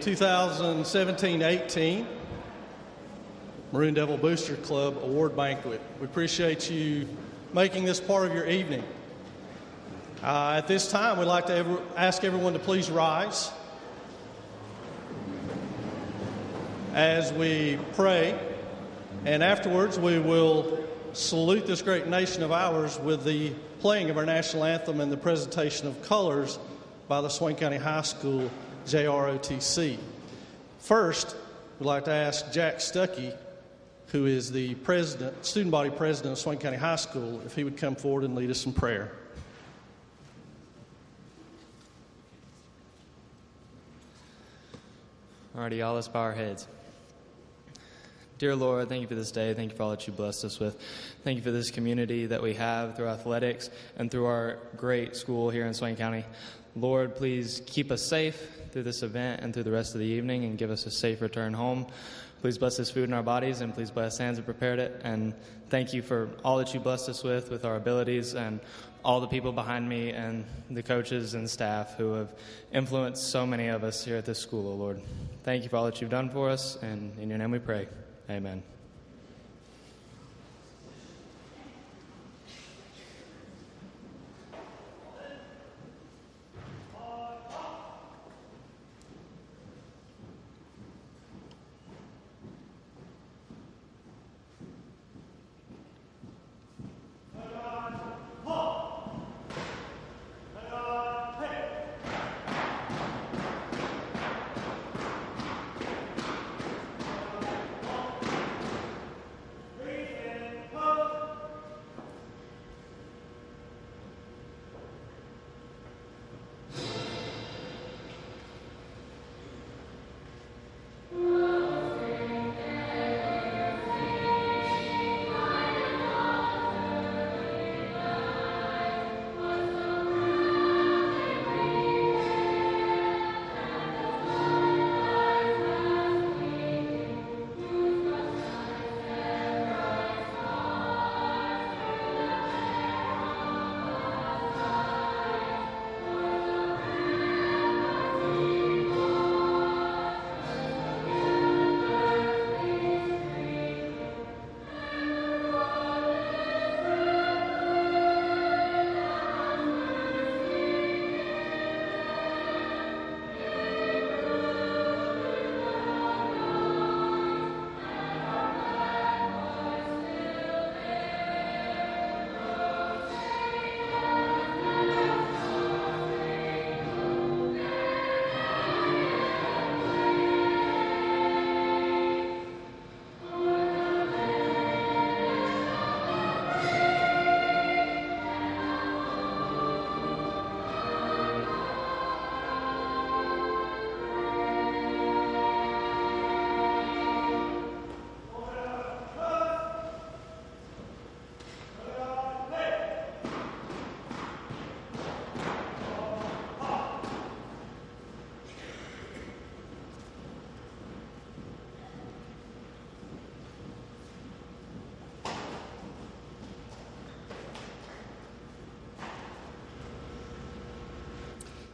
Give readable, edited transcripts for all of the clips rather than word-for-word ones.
2017-18 Maroon Devil Booster Club Award Banquet. We appreciate you making this part of your evening. At this time, we'd like to ask everyone to please rise as we pray, and afterwards we will salute this great nation of ours with the playing of our national anthem and the presentation of colors by the Swain County High School JROTC. First, we'd like to ask Jack Stuckey, who is the student body president of Swain County High School, if he would come forward and lead us in prayer. Alrighty, y'all, let's bow our heads. Dear Lord, thank you for this day. Thank you for all that you blessed us with. Thank you for this community that we have through athletics and through our great school here in Swain County. Lord, please keep us safe through this event and through the rest of the evening and give us a safe return home. Please bless this food in our bodies, and please bless hands that prepared it. And thank you for all that you blessed us with our abilities, and all the people behind me and the coaches and staff who have influenced so many of us here at this school, oh Lord. Thank you for all that you've done for us, and in your name we pray. Amen.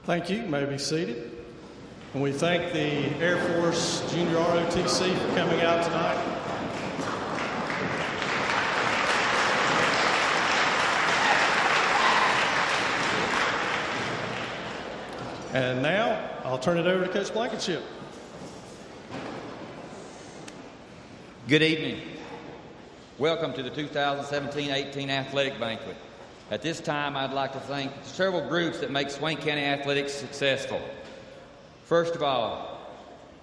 Thank you. You may be seated. And we thank the Air Force Junior ROTC for coming out tonight. And now, I'll turn it over to Coach Blankenship. Good evening. Welcome to the 2017-18 Athletic Banquet. At this time, I'd like to thank several groups that make Swain County athletics successful. First of all,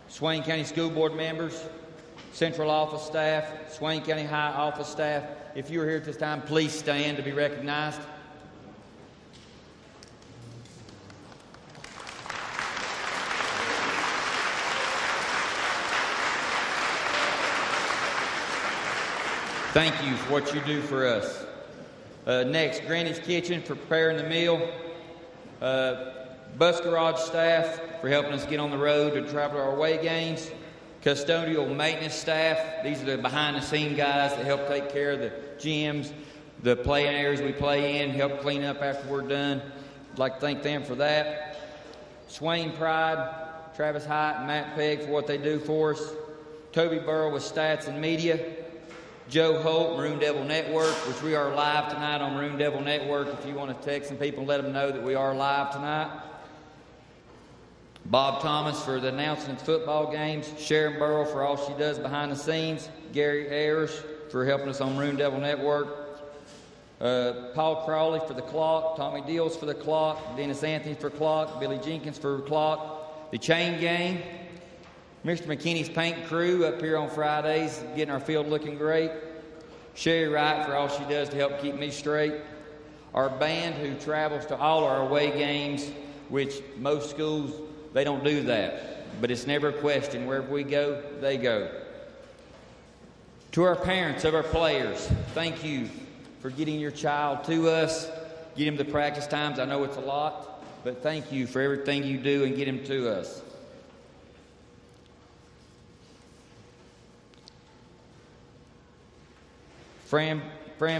Swain County School Board members, Central Office staff, Swain County High Office staff. If you are here at this time, please stand to be recognized. Thank you for what you do for us. Next, Granny's Kitchen for preparing the meal. Bus Garage staff for helping us get on the road to travel our away games. Custodial maintenance staff. These are the behind-the-scene guys that help take care of the gyms, the playing areas we play in, help clean up after we're done. I'd like to thank them for that. Swain Pride, Travis Hyatt and Matt Pegg for what they do for us. Toby Burrow with Stats and Media. Joe Holt, Maroon Devil Network, which we are live tonight on Maroon Devil Network if you want to text some people and let them know that we are live tonight. Bob Thomas for the announcing of football games. Sharon Burrow for all she does behind the scenes. Gary Ayers for helping us on Maroon Devil Network. Paul Crawley for the clock. Tommy Deals for the clock. Dennis Anthony for clock. Billy Jenkins for clock. The Chain Gang. Mr. McKinney's paint crew up here on Fridays, getting our field looking great. Sherry Wright for all she does to help keep me straight. Our band who travels to all our away games, which most schools, they don't do that. But it's never a question. Wherever we go, they go. To our parents of our players, thank you for getting your child to us. Get him to practice times. I know it's a lot, but thank you for everything you do and get him to us. Fran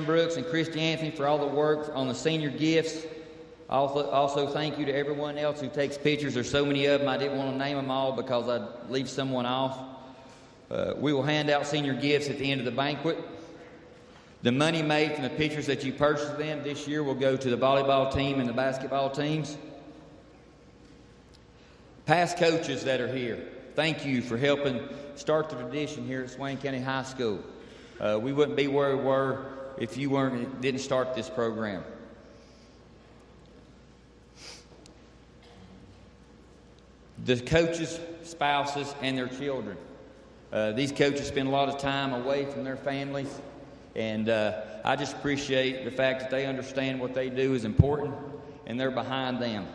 Brooks and Christy Anthony for all the work on the senior gifts. Also thank you to everyone else who takes pictures. There's so many of them, I didn't want to name them all because I'd leave someone off. We will hand out senior gifts at the end of the banquet. The money made from the pictures that you purchased them this year will go to the volleyball team and the basketball teams. Past coaches that are here, thank you for helping start the tradition here at Swain County High School. We wouldn't be where we were if you didn't start this program. The coaches, spouses, and their children. These coaches spend a lot of time away from their families, and I just appreciate the fact that they understand what they do is important, and they're behind them.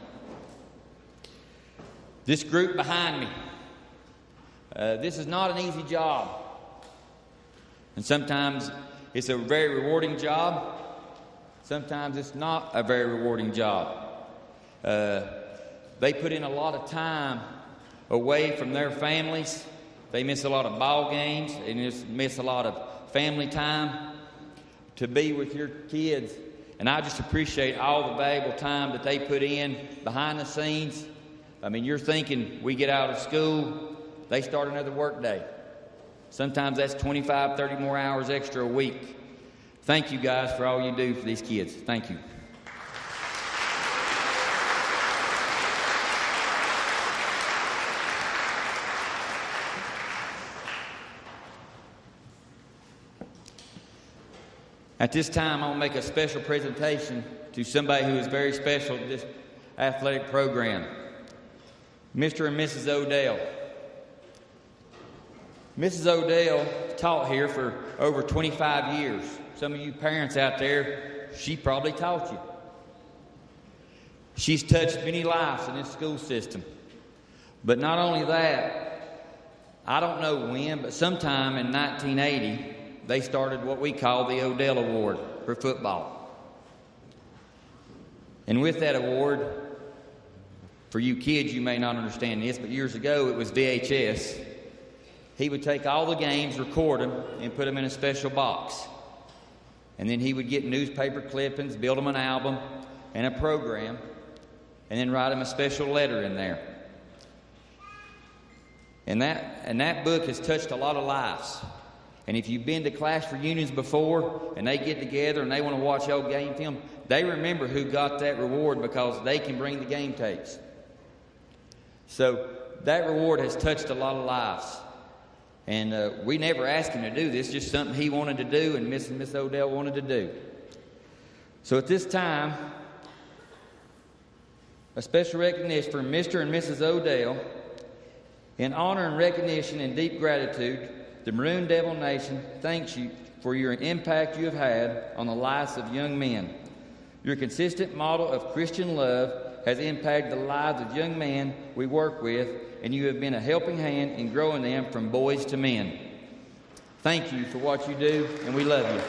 This group behind me, this is not an easy job. And sometimes it's a very rewarding job. Sometimes it's not a very rewarding job. They put in a lot of time away from their families. They miss a lot of ball games. They just miss a lot of family time to be with your kids. And I just appreciate all the valuable time that they put in behind the scenes. I mean, you're thinking we get out of school, they start another work day. Sometimes that's 25, 30 more hours extra a week. Thank you guys for all you do for these kids. Thank you. At this time, I want to make a special presentation to somebody who is very special to this athletic program. Mr. and Mrs. Odell. Mrs. Odell taught here for over 25 years. Some of you parents out there, she probably taught you. She's touched many lives in this school system. But not only that, I don't know when, but sometime in 1980, they started what we call the Odell Award for football. And with that award, for you kids, you may not understand this, but years ago it was VHS. He would take all the games, record them, and put them in a special box. And then he would get newspaper clippings, build them an album and a program, and then write them a special letter in there. And that book has touched a lot of lives. And if you've been to class reunions before and they get together and they want to watch old game film, they remember who got that reward because they can bring the game tapes. So that reward has touched a lot of lives. And we never asked him to do this, just something he wanted to do and Miss Odell wanted to do. So at this time, a special recognition for Mr. and Mrs. Odell. In honor and recognition and deep gratitude, the Maroon Devil Nation thanks you for your impact you have had on the lives of young men. Your consistent model of Christian love has impacted the lives of young men we work with, and you have been a helping hand in growing them from boys to men. Thank you for what you do, and we love you.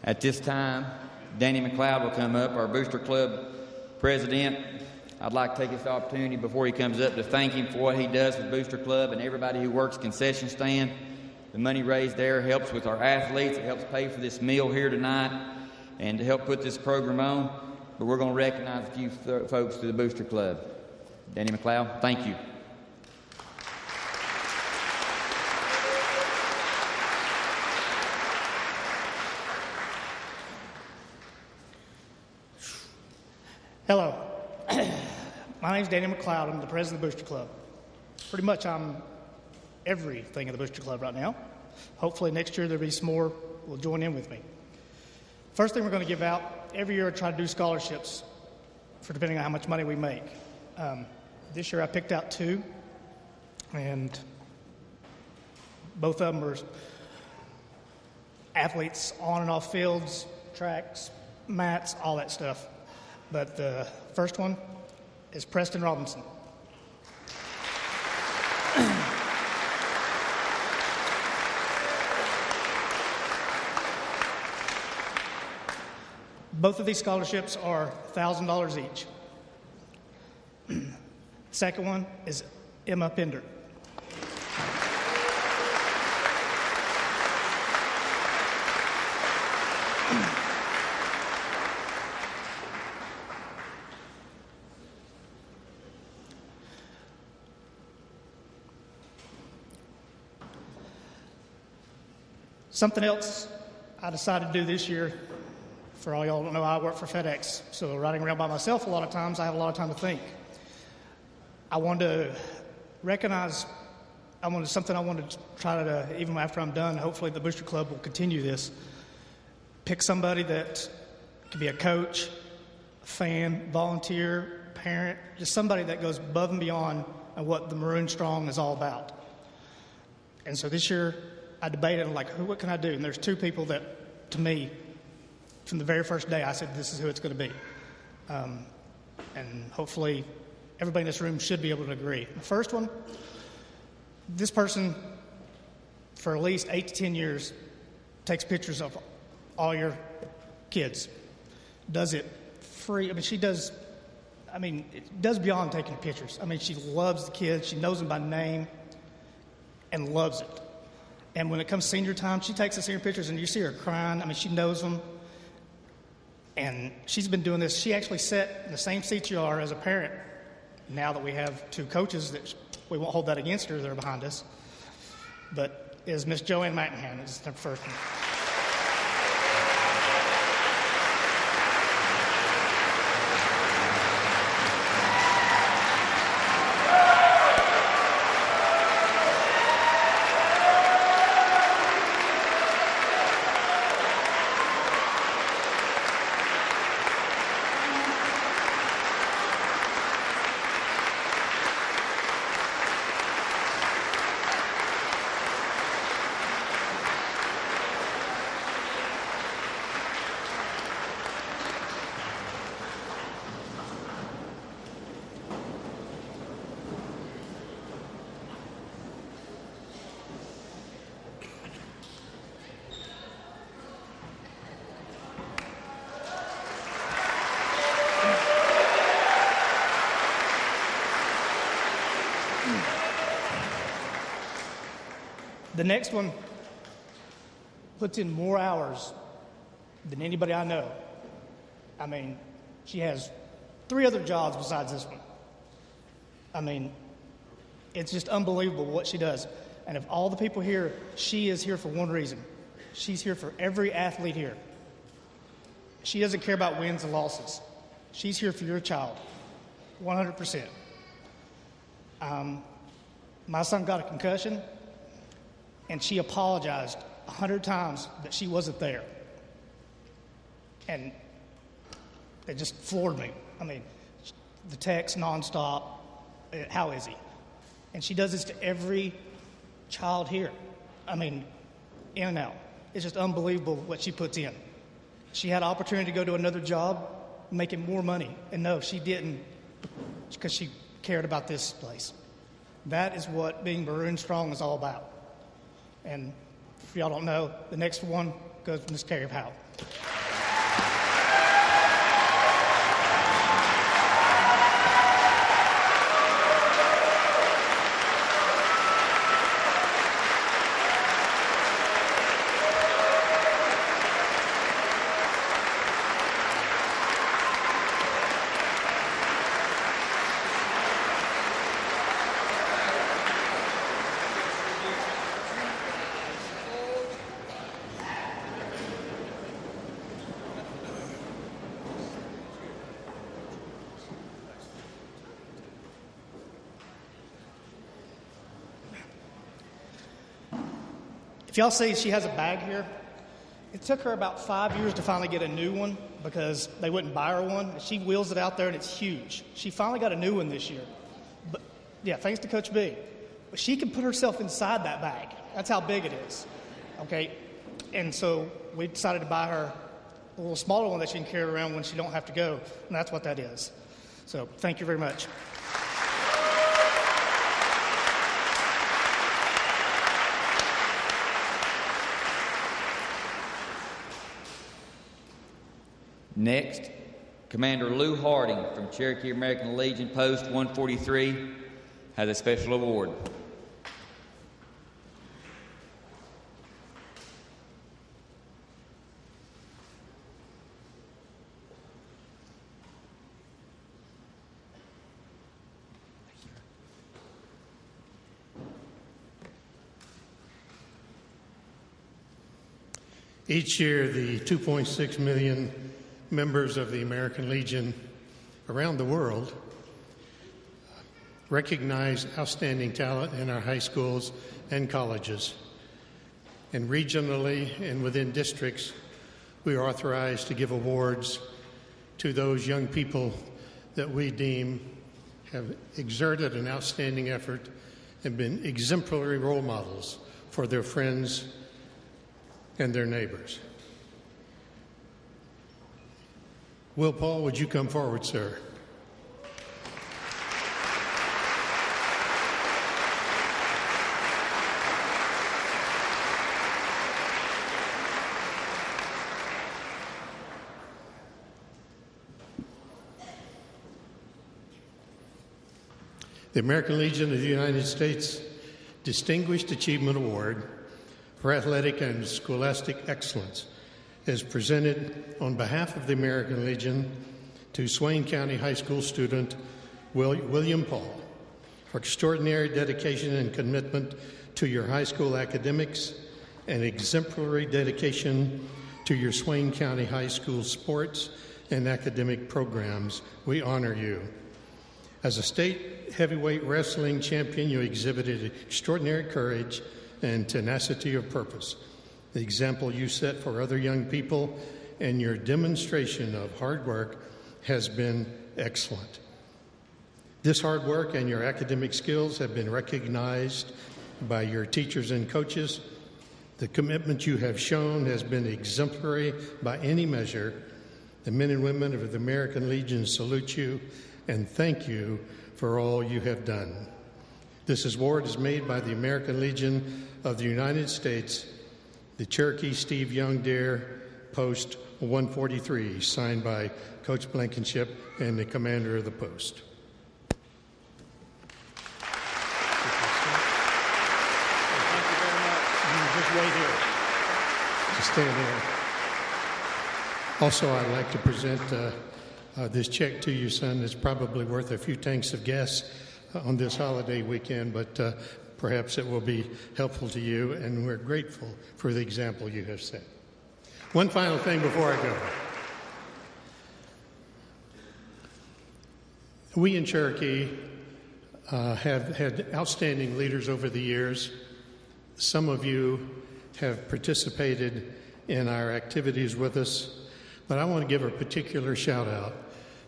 At this time, Danny McLeod will come up, our Booster Club president. I'd like to take this opportunity before he comes up to thank him for what he does with Booster Club and everybody who works concession stand. The money raised there helps with our athletes. It helps pay for this meal here tonight and to help put this program on. But we're going to recognize a few folks through the Booster Club. Danny McLeod, thank you. Hello. My name's Danny McLeod. I'm the president of the Booster Club. Pretty much I'm everything in the Booster Club right now. Hopefully next year there'll be some more will join in with me. First thing we're going to give out, every year I try to do scholarships for depending on how much money we make. This year I picked out 2, and both of them are athletes on and off fields, tracks, mats, all that stuff. But the first one is Preston Robinson. Both of these scholarships are $1,000 each. Second one is Emma Pender. Something else I decided to do this year, for all y'all don't know, I work for FedEx, so riding around by myself a lot of times, I have a lot of time to think. I wanted to recognize, something I wanted to try to, even after I'm done, hopefully the Booster Club will continue this. Pick somebody that could be a coach, a fan, volunteer, parent, just somebody that goes above and beyond on what the Maroon Strong is all about. And so this year, I debated, like, what can I do? And there's 2 people that, to me, from the very first day, I said, this is who it's going to be. And hopefully, everybody in this room should be able to agree. The first one, this person, for at least 8 to 10 years, takes pictures of all your kids. Does it free. It does beyond taking pictures. She loves the kids. She knows them by name and loves it. And when it comes senior time, she takes the senior pictures, and you see her crying. She knows them. And she's been doing this. She actually sat in the same seat you are as a parent. Now that we have 2 coaches, that we won't hold that against her. They're behind us. But is Miss Joanne Mattenham is the first one. The next one puts in more hours than anybody I know. She has 3 other jobs besides this one. It's just unbelievable what she does. And of all the people here, she is here for one reason. She's here for every athlete here. She doesn't care about wins and losses. She's here for your child, 100%. My son got a concussion, and she apologized 100 times that she wasn't there. And it just floored me. The text nonstop, how is he? And she does this to every child here. In and out. It's just unbelievable what she puts in. She had an opportunity to go to another job, making more money. And no, she didn't, because she cared about this place. That is what being Maroon Strong is all about. And if y'all don't know, the next one goes to Ms. Carrie Powell. If y'all see she has a bag here, it took her about 5 years to finally get a new one because they wouldn't buy her one. She wheels it out there and it's huge. She finally got a new one this year. But yeah, thanks to Coach B. But she can put herself inside that bag. That's how big it is. Okay? And so we decided to buy her a little smaller one that she can carry around when she don't have to go. And that's what that is. So thank you very much. Next, Commander Lou Harding from Cherokee American Legion Post 143 has a special award. Each year, the 2.6 million members of the American Legion around the world recognize outstanding talent in our high schools and colleges. And regionally and within districts, we are authorized to give awards to those young people that we deem have exerted an outstanding effort and been exemplary role models for their friends and their neighbors. Will Paul, would you come forward, sir? The American Legion of the United States Distinguished Achievement Award for Athletic and Scholastic Excellence is presented on behalf of the American Legion to Swain County High School student William Paul for extraordinary dedication and commitment to your high school academics and exemplary dedication to your Swain County High School sports and academic programs. We honor you. As a state heavyweight wrestling champion, you exhibited extraordinary courage and tenacity of purpose. The example you set for other young people and your demonstration of hard work has been excellent. This hard work and your academic skills have been recognized by your teachers and coaches. The commitment you have shown has been exemplary by any measure. The men and women of the American Legion salute you and thank you for all you have done. This award is made by the American Legion of the United States, the Cherokee Steve Young Dare, Post 143, signed by Coach Blankenship and the commander of the post. Thank you very much. You just wait here. Just stand there. Also, I'd like to present this check to you, son. It's probably worth a few tanks of gas on this holiday weekend, but perhaps it will be helpful to you, and we're grateful for the example you have set. One final thing before I go. We in Cherokee have had outstanding leaders over the years. Some of you have participated in our activities with us, but I want to give a particular shout out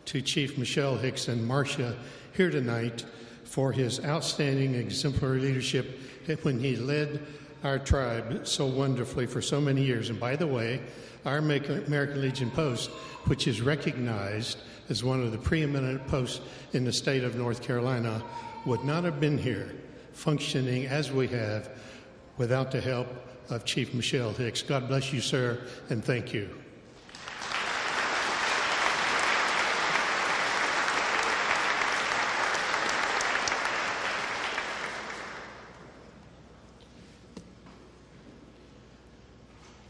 to Chief Michelle Hicks and Marcia here tonight for his outstanding exemplary leadership when he led our tribe so wonderfully for so many years. And by the way, our American Legion Post, which is recognized as one of the preeminent posts in the state of North Carolina, would not have been here functioning as we have without the help of Chief Michelle Hicks. God bless you, sir, and thank you.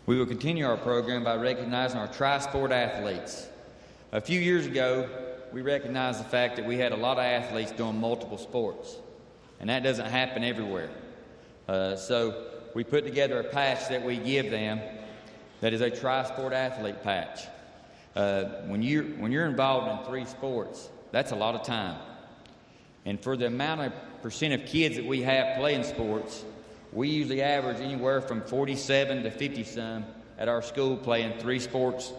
We will continue our program by recognizing our tri-sport athletes. A few years ago, we recognized the fact that we had a lot of athletes doing multiple sports, and that doesn't happen everywhere. So we put together a patch that we give them that is a tri-sport athlete patch. When you're involved in 3 sports, that's a lot of time. And for the amount of percent of kids that we have playing sports, we usually average anywhere from 47 to 50-some at our school playing 3 sports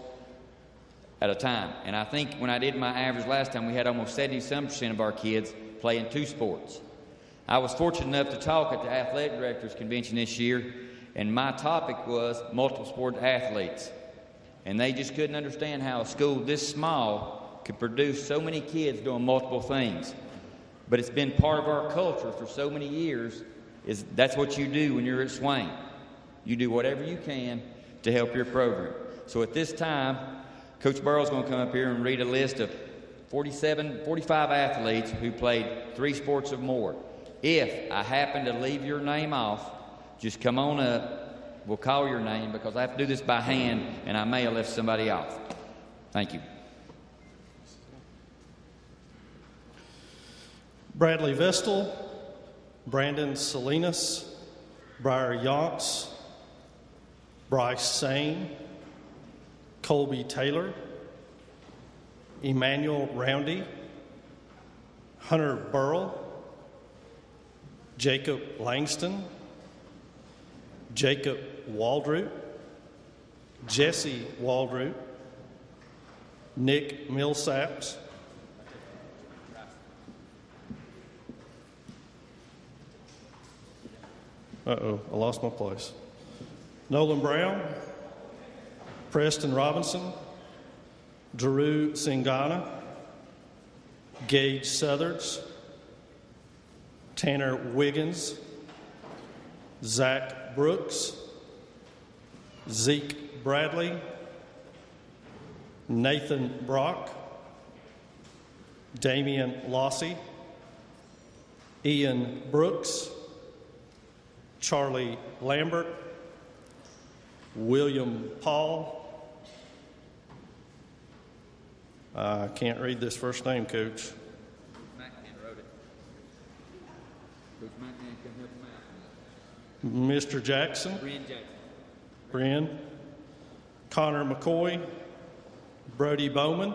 at a time. And I think when I did my average last time, we had almost 70-some% of our kids playing 2 sports. I was fortunate enough to talk at the Athletic Directors Convention this year, and my topic was multiple sport athletes. And they just couldn't understand how a school this small could produce so many kids doing multiple things. But it's been part of our culture for so many years. That's what you do when you're at Swain. You do whatever you can to help your program. So at this time, Coach Burrell's going to come up here and read a list of 45 athletes who played 3 sports or more. If I happen to leave your name off, just come on up. We'll call your name because I have to do this by hand, and I may have left somebody off. Thank you. Bradley Vestal, Brandon Salinas, Briar Yonks, Bryce Sane, Colby Taylor, Emmanuel Roundy, Hunter Burrell, Jacob Langston, Jacob Waldroot, Jesse Waldroot, Nick Millsaps, I lost my place. Nolan Brown, Preston Robinson, Drew Singana, Gage Southards, Tanner Wiggins, Zach Brooks, Zeke Bradley, Nathan Brock, Damian Lossy, Ian Brooks, Charlie Lambert, William Paul. I can't read this first name, Coach. McMahon wrote it. Coach McMahon can help him out. Mr. Jackson. Brian Jackson. Brian. Connor McCoy. Brody Bowman.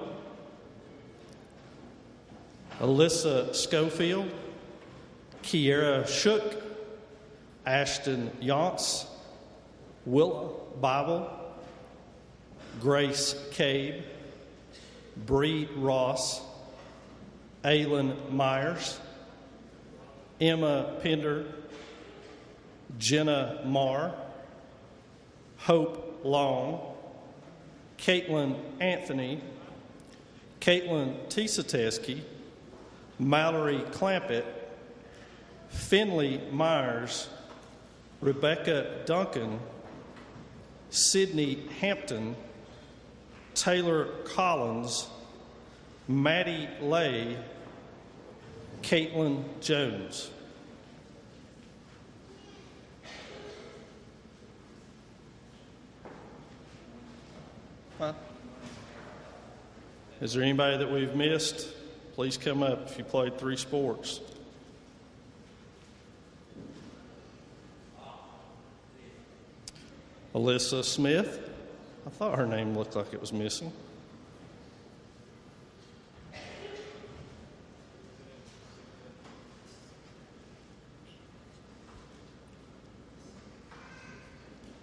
Alyssa Schofield. Kiera Shook. Ashton Yonts. Willa Bible. Grace Cabe. Bree Ross, Aylin Myers, Emma Pender, Jenna Marr, Hope Long, Caitlin Anthony, Caitlin Tisateski, Mallory Clampett, Finley Myers, Rebecca Duncan, Sydney Hampton, Taylor Collins, Maddie Lay, Caitlin Jones. Is there anybody that we've missed? Please come up if you played 3 sports. Alyssa Smith. I thought her name looked like it was missing.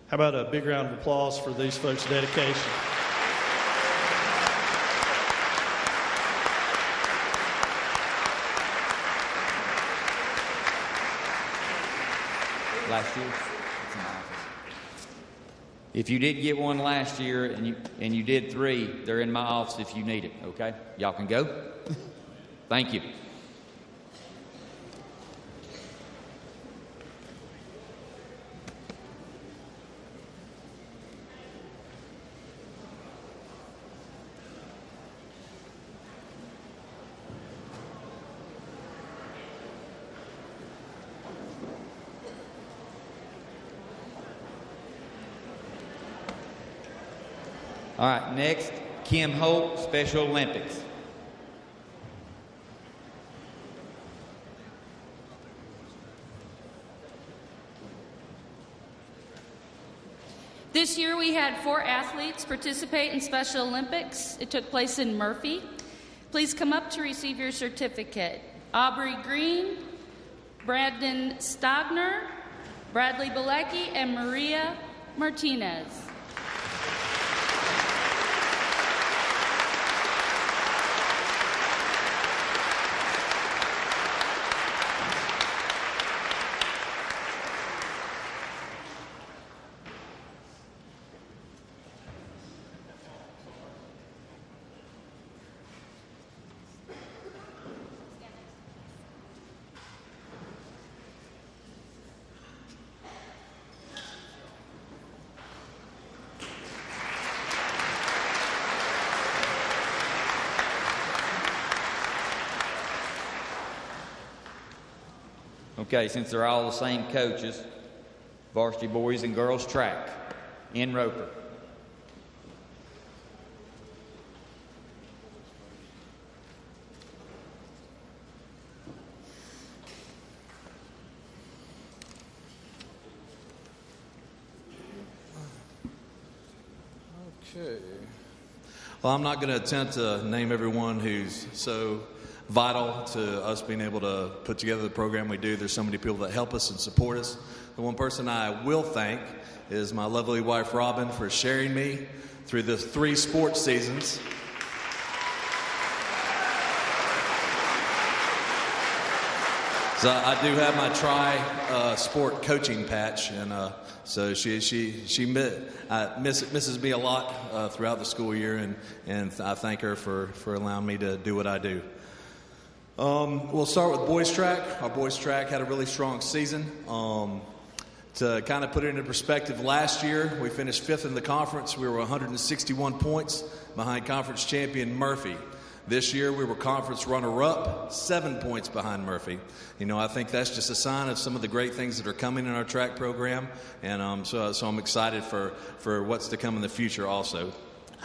How about a big round of applause for these folks' dedication? Last year? If you did get one last year and you did 3, they're in my office if you need it, okay? Y'all can go? Thank you. All right, next, Kim Holt, Special Olympics. This year we had 4 athletes participate in Special Olympics. It took place in Murphy. Please come up to receive your certificate. Aubrey Green, Brandon Stagner, Bradley Bilecki, and Maria Martinez. Okay, since they're all the same coaches, varsity boys and girls track in Roper. Okay. Well, I'm not going to attempt to name everyone who's so vital to us being able to put together the program we do. There's so many people that help us and support us. The one person I will thank is my lovely wife, Robin, for sharing me through the 3 sports seasons. So I do have my sport coaching patch, and so she misses me a lot throughout the school year, and I thank her for allowing me to do what I do. We'll start with boys track. Our boys track had a really strong season. To kind of put it into perspective, last year we finished 5th in the conference. We were 161 points behind conference champion Murphy. This year we were conference runner-up, 7 points behind Murphy. You know, I think that's just a sign of some of the great things that are coming in our track program, and so I'm excited for what's to come in the future also.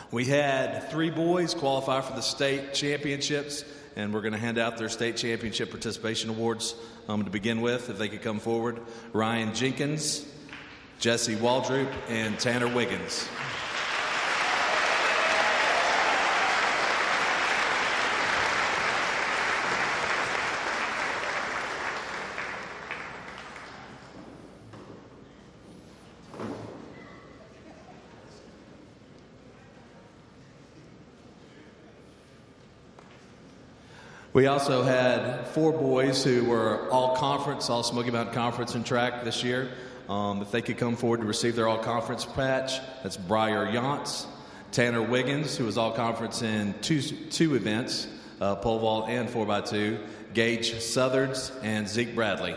We had 3 boys qualify for the state championships, and we're going to hand out their state championship participation awards to begin with, if they could come forward. Ryan Jenkins, Jesse Waldrop, and Tanner Wiggins. We also had 4 boys who were all-conference, all Smoky Mountain Conference in track this year. If they could come forward to receive their all-conference patch, that's Briar Yantz, Tanner Wiggins, who was all-conference in two events, pole vault and 4x2, Gage Southards, and Zeke Bradley.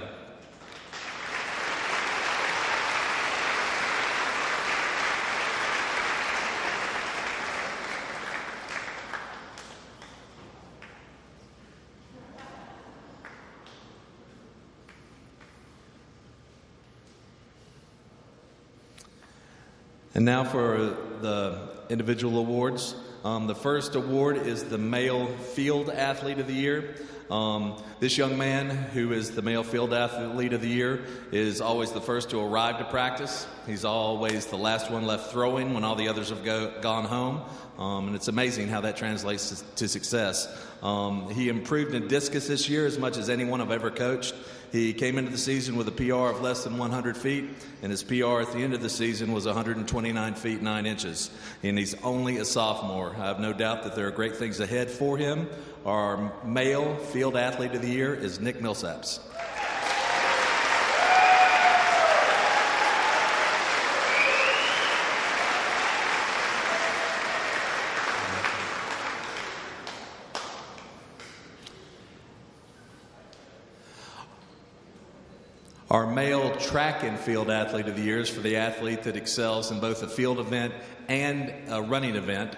And now for the individual awards. The first award is the Male Field Athlete of the Year. This young man, who is the Male Field Athlete of the Year, is always the first to arrive to practice. He's always the last one left throwing when all the others have gone home. And it's amazing how that translates to success. He improved in discus this year as much as anyone I've ever coached. He came into the season with a PR of less than 100 feet, and his PR at the end of the season was 129 feet 9 inches. And he's only a sophomore. I have no doubt that there are great things ahead for him. Our Male Field Athlete of the Year is Nick Millsaps. Our Male Track and Field Athlete of the Year is for the athlete that excels in both a field event and a running event.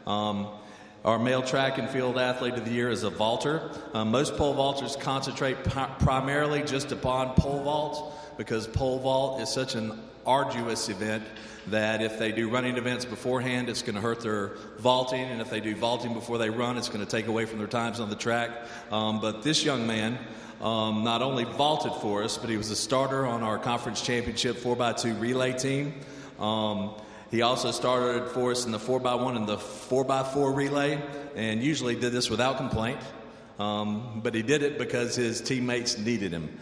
Our Male Track and Field Athlete of the Year is a vaulter. Most pole vaulters concentrate primarily just upon pole vault, because pole vault is such an arduous event that if they do running events beforehand, it's going to hurt their vaulting, and if they do vaulting before they run, it's going to take away from their times on the track. But this young man not only vaulted for us, but he was a starter on our conference championship 4x2 relay team. He also started for us in the 4x1 and the 4x4 relay, and usually did this without complaint. But he did it because his teammates needed him.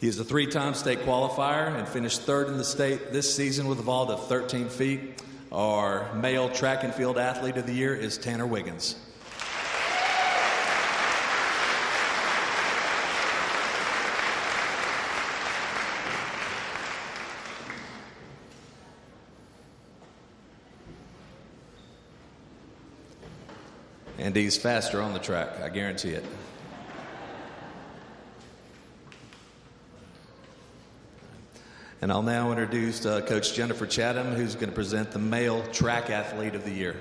He is a 3-time state qualifier and finished 3rd in the state this season with a vault of 13 feet. Our male track and field athlete of the year is Tanner Wiggins. And he's faster on the track, I guarantee it. And I'll now introduce Coach Jennifer Chatham, who's going to present the male track athlete of the year.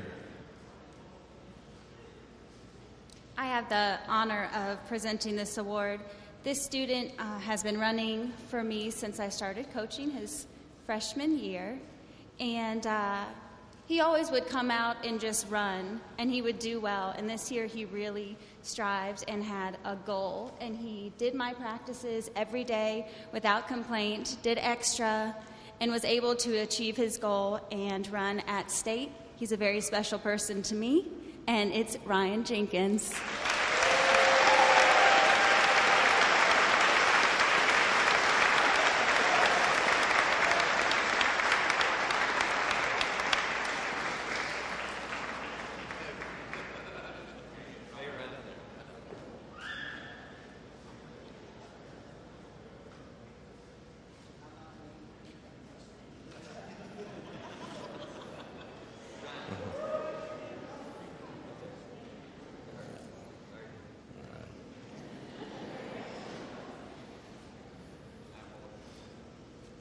I have the honor of presenting this award. This student has been running for me since I started coaching his freshman year. And he always would come out and just run, and he would do well. And this year he really strived and had a goal. And he did my practices every day without complaint, did extra, and was able to achieve his goal and run at state. He's a very special person to me, and it's Ryan Jenkins.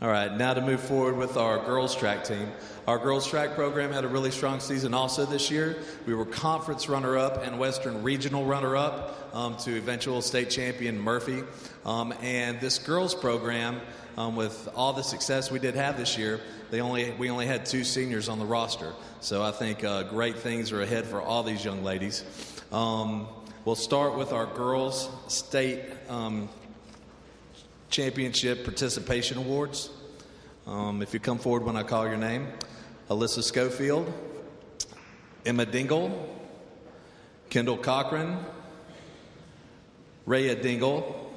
All right, now to move forward with our girls track team. Our girls track program had a really strong season also this year. We were conference runner-up and Western regional runner-up to eventual state champion Murphy. And this girls program, with all the success we did have this year, we only had 2 seniors on the roster. So I think great things are ahead for all these young ladies. We'll start with our girls state championship participation awards. If you come forward when I call your name. Alyssa Schofield, Emma Dingle, Kendall Cochran, Rhea Dingle,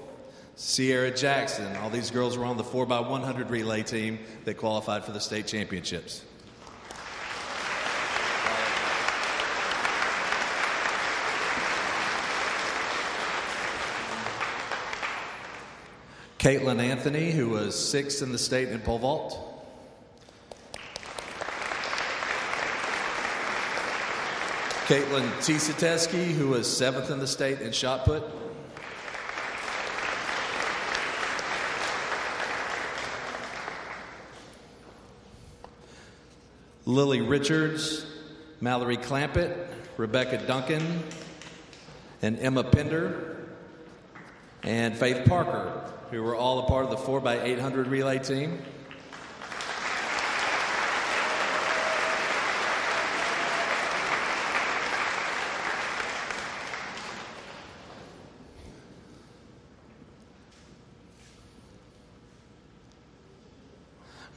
Sierra Jackson. All these girls were on the 4x100 relay team that qualified for the state championships. Caitlin Anthony, who was 6th in the state in pole vault. Caitlin Tisateski, who was 7th in the state in shot put. Lily Richards, Mallory Clampett, Rebecca Duncan, and Emma Pender, and Faith Parker, who were all a part of the 4x800 relay team.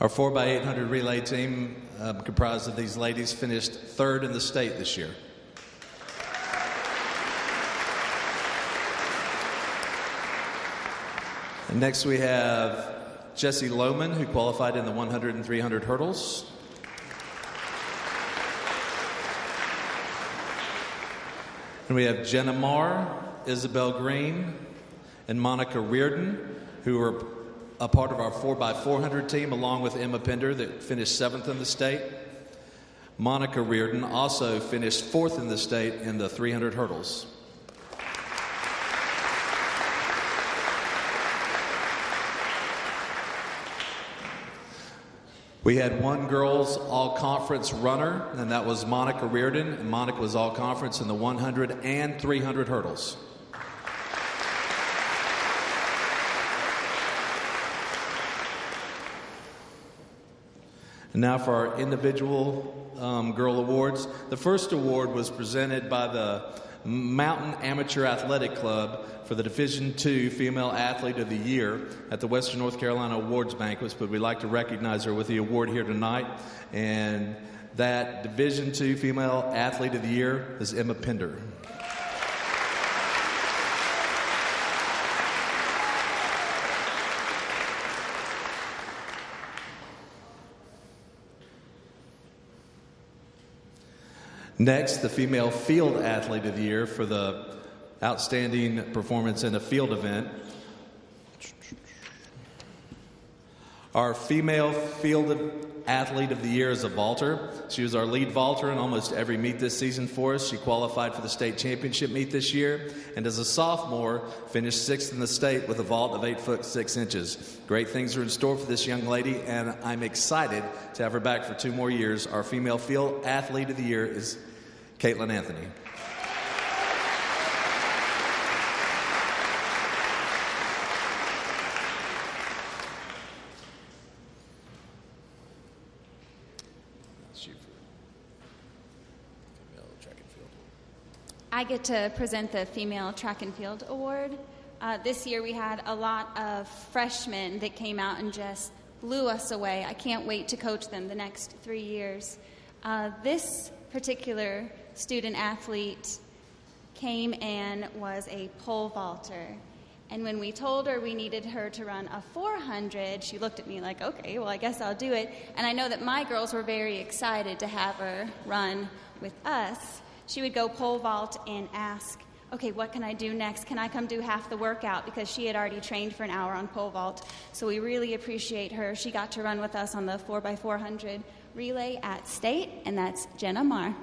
Our 4x800 relay team, comprised of these ladies, finished 3rd in the state this year. And next we have Jessie Lohman, who qualified in the 100 and 300 hurdles. And we have Jenna Marr, Isabel Green, and Monica Reardon, who were a part of our 4x400 team, along with Emma Pender, that finished 7th in the state. Monica Reardon also finished 4th in the state in the 300 hurdles. We had one girls all-conference runner, and that was Monica Reardon. And Monica was all-conference in the 100 and 300 hurdles. And now for our individual girl awards. The first award was presented by the Mountain Amateur Athletic Club for the Division II Female Athlete of the Year at the Western North Carolina Awards Banquet, but we'd like to recognize her with the award here tonight. And that Division II Female Athlete of the Year is Emma Pender. Next, the Female Field Athlete of the Year for the outstanding performance in a field event. Our Female Field Athlete of the Year is a vaulter. She was our lead vaulter in almost every meet this season for us. She qualified for the state championship meet this year, and as a sophomore, finished 6th in the state with a vault of 8 foot 6 inches. Great things are in store for this young lady, and I'm excited to have her back for 2 more years. Our Female Field Athlete of the Year is Caitlin Anthony. I get to present the Female Track and Field Award. This year we had a lot of freshmen that came out and just blew us away. I can't wait to coach them the next 3 years. This particular student athlete came and was a pole vaulter. And when we told her we needed her to run a 400, she looked at me like, okay, well, I guess I'll do it. And I know that my girls were very excited to have her run with us. She would go pole vault and ask, okay, what can I do next? Can I come do half the workout? Because she had already trained for an hour on pole vault. So we really appreciate her. She got to run with us on the 4x400 relay at state, and that's Jenna Marr.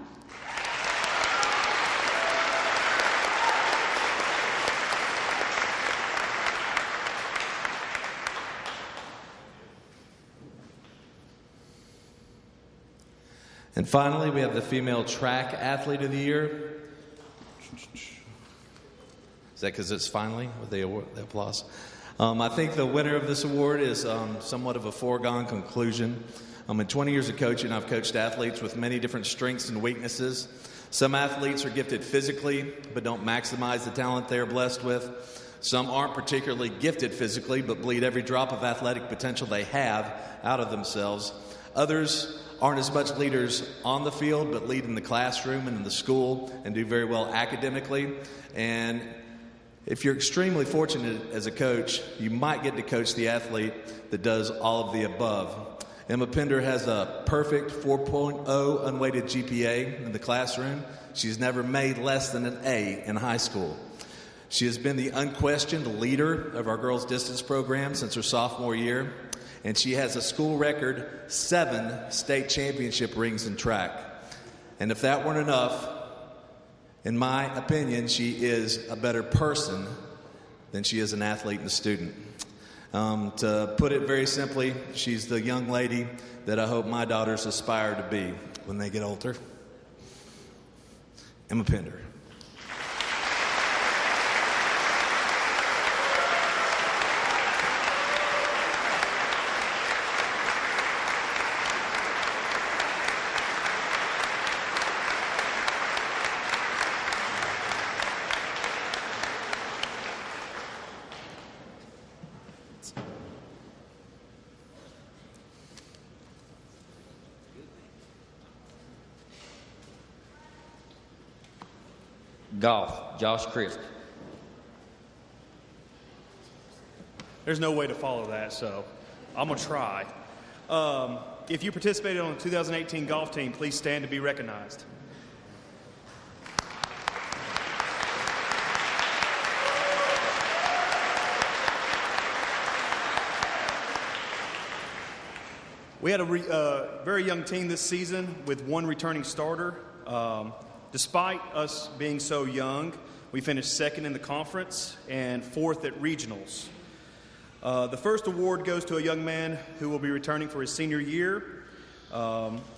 And finally, we have the Female Track Athlete of the Year. Is that because it's finally with the award, the applause? I think the winner of this award is somewhat of a foregone conclusion. In 20 years of coaching, I've coached athletes with many different strengths and weaknesses. Some athletes are gifted physically, but don't maximize the talent they are blessed with. Some aren't particularly gifted physically, but bleed every drop of athletic potential they have out of themselves. Others aren't as much leaders on the field, but lead in the classroom and in the school and do very well academically. And if you're extremely fortunate as a coach, you might get to coach the athlete that does all of the above. Emma Pender has a perfect 4.0 unweighted GPA in the classroom. She's never made less than an A in high school. She has been the unquestioned leader of our girls' distance program since her sophomore year. And she has a school record 7 state championship rings in track. And if that weren't enough, in my opinion, she is a better person than she is an athlete and a student. To put it very simply, she's the young lady that I hope my daughters aspire to be when they get older. Emma Pender. Golf, Josh Crisp. There's no way to follow that, so I'm going to try. If you participated on the 2018 golf team, please stand to be recognized. We had a very young team this season with 1 returning starter. Despite us being so young, we finished 2nd in the conference and 4th at regionals. The first award goes to a young man who will be returning for his senior year.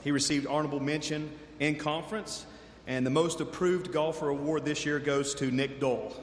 He received honorable mention in conference, and the most approved golfer award this year goes to Nick Dole.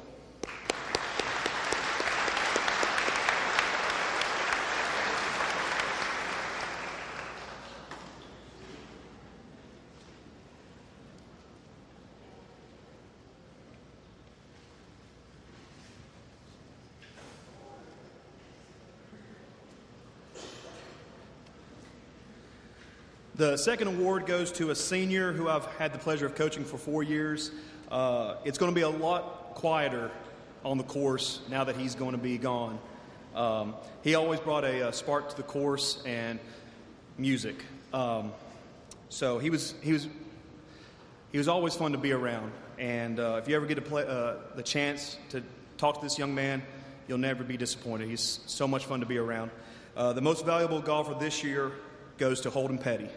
The second award goes to a senior who I've had the pleasure of coaching for 4 years. It's going to be a lot quieter on the course now that he's going to be gone. He always brought a spark to the course and music. So he was always fun to be around. And if you ever get the chance to talk to this young man, you'll never be disappointed. He's so much fun to be around. The most valuable golfer this year goes to Holden Petty.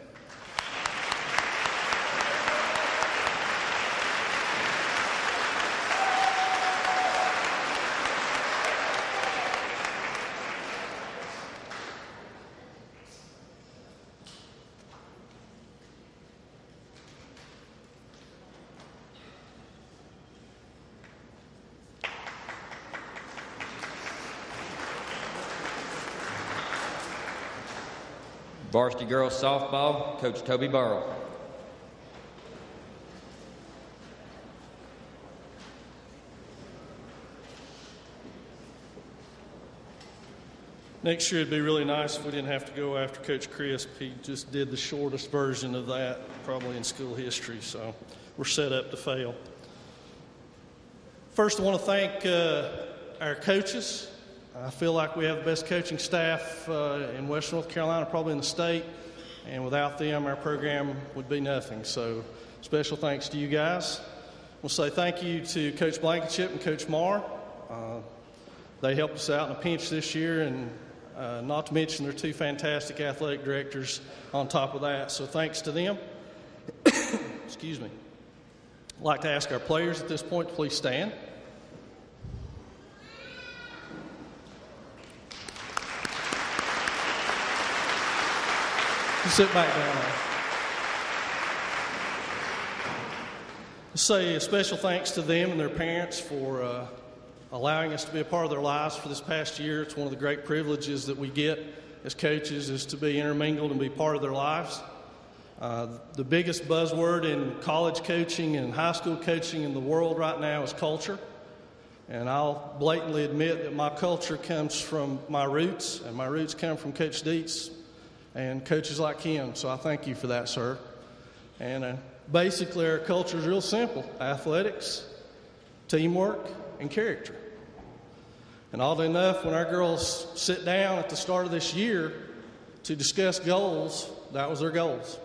Varsity girls softball, Coach Toby Burrow. Next year it'd be really nice if we didn't have to go after Coach Crisp. He just did the shortest version of that probably in school history, so we're set up to fail. First, I want to thank our coaches. I feel like we have the best coaching staff in Western North Carolina, probably in the state, and without them, our program would be nothing. So special thanks to you guys. We'll say thank you to Coach Blankenship and Coach Marr. They helped us out in a pinch this year, and not to mention their two fantastic athletic directors on top of that. So thanks to them. Excuse me. I'd like to ask our players at this point to please stand. Sit back down there. Let's say a special thanks to them and their parents for allowing us to be a part of their lives for this past year. It's one of the great privileges that we get as coaches is to be intermingled and be part of their lives. The biggest buzzword in college coaching and high school coaching in the world right now is culture. And I'll blatantly admit that my culture comes from my roots, and my roots come from Coach Dietz and coaches like him. So I thank you for that, sir. And basically our culture is real simple: athletics, teamwork, and character. And oddly enough, when our girls sit down at the start of this year to discuss goals, that was their goals.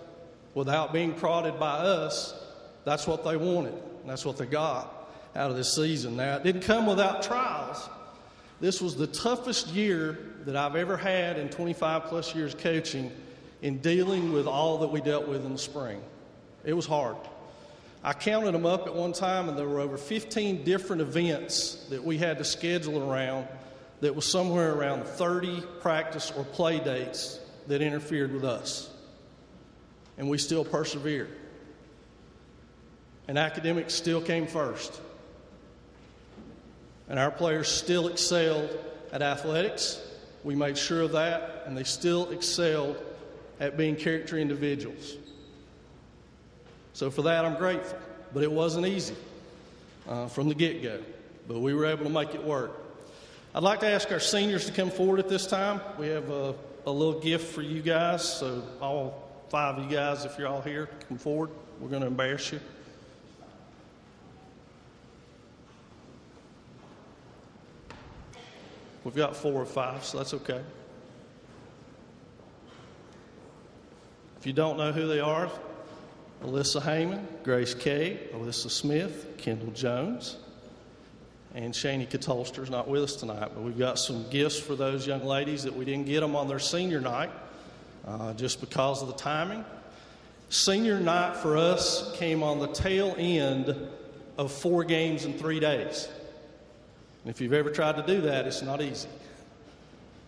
Without being prodded by us, that's what they wanted. And that's what they got out of this season. Now, it didn't come without trials. This was the toughest year that I've ever had in 25-plus years coaching in dealing with all that we dealt with in the spring. It was hard. I counted them up at one time, and there were over 15 different events that we had to schedule around that was somewhere around 30 practice or play dates that interfered with us. And we still persevered. And academics still came first. And our players still excelled at athletics. We made sure of that, and they still excelled at being character individuals. So for that, I'm grateful. But it wasn't easy from the get-go. But we were able to make it work. I'd like to ask our seniors to come forward at this time. We have a little gift for you guys. So all 5 of you guys, if you're all here, come forward. We're going to embarrass you. We've got 4 or 5, so that's okay. If you don't know who they are, Alyssa Heyman, Grace Kay, Alyssa Smith, Kendall Jones, and Shani Katolster's not with us tonight, but we've got some gifts for those young ladies that we didn't get them on their senior night just because of the timing. Senior night for us came on the tail end of 4 games in 3 days. And if you've ever tried to do that, it's not easy.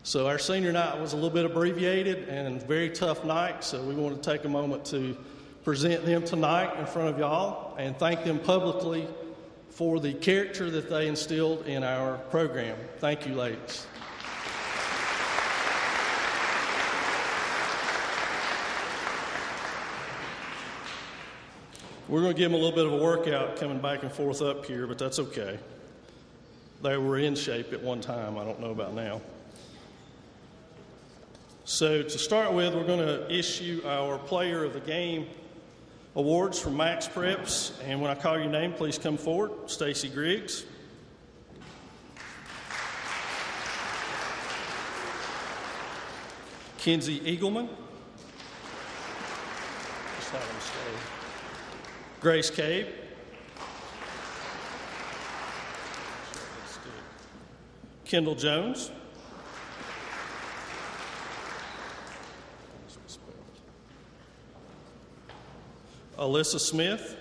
So our senior night was a little bit abbreviated and a very tough night, so we want to take a moment to present them tonight in front of y'all and thank them publicly for the character that they instilled in our program. Thank you, ladies. We're going to give them a little bit of a workout coming back and forth up here, but that's okay. They were in shape at one time. I don't know about now. So to start with, we're going to issue our Player of the Game awards from Max Preps. And when I call your name, please come forward. Stacy Griggs. Kenzie Eagleman. Just have them stay. Grace Cave. Kendall Jones. Alyssa Smith.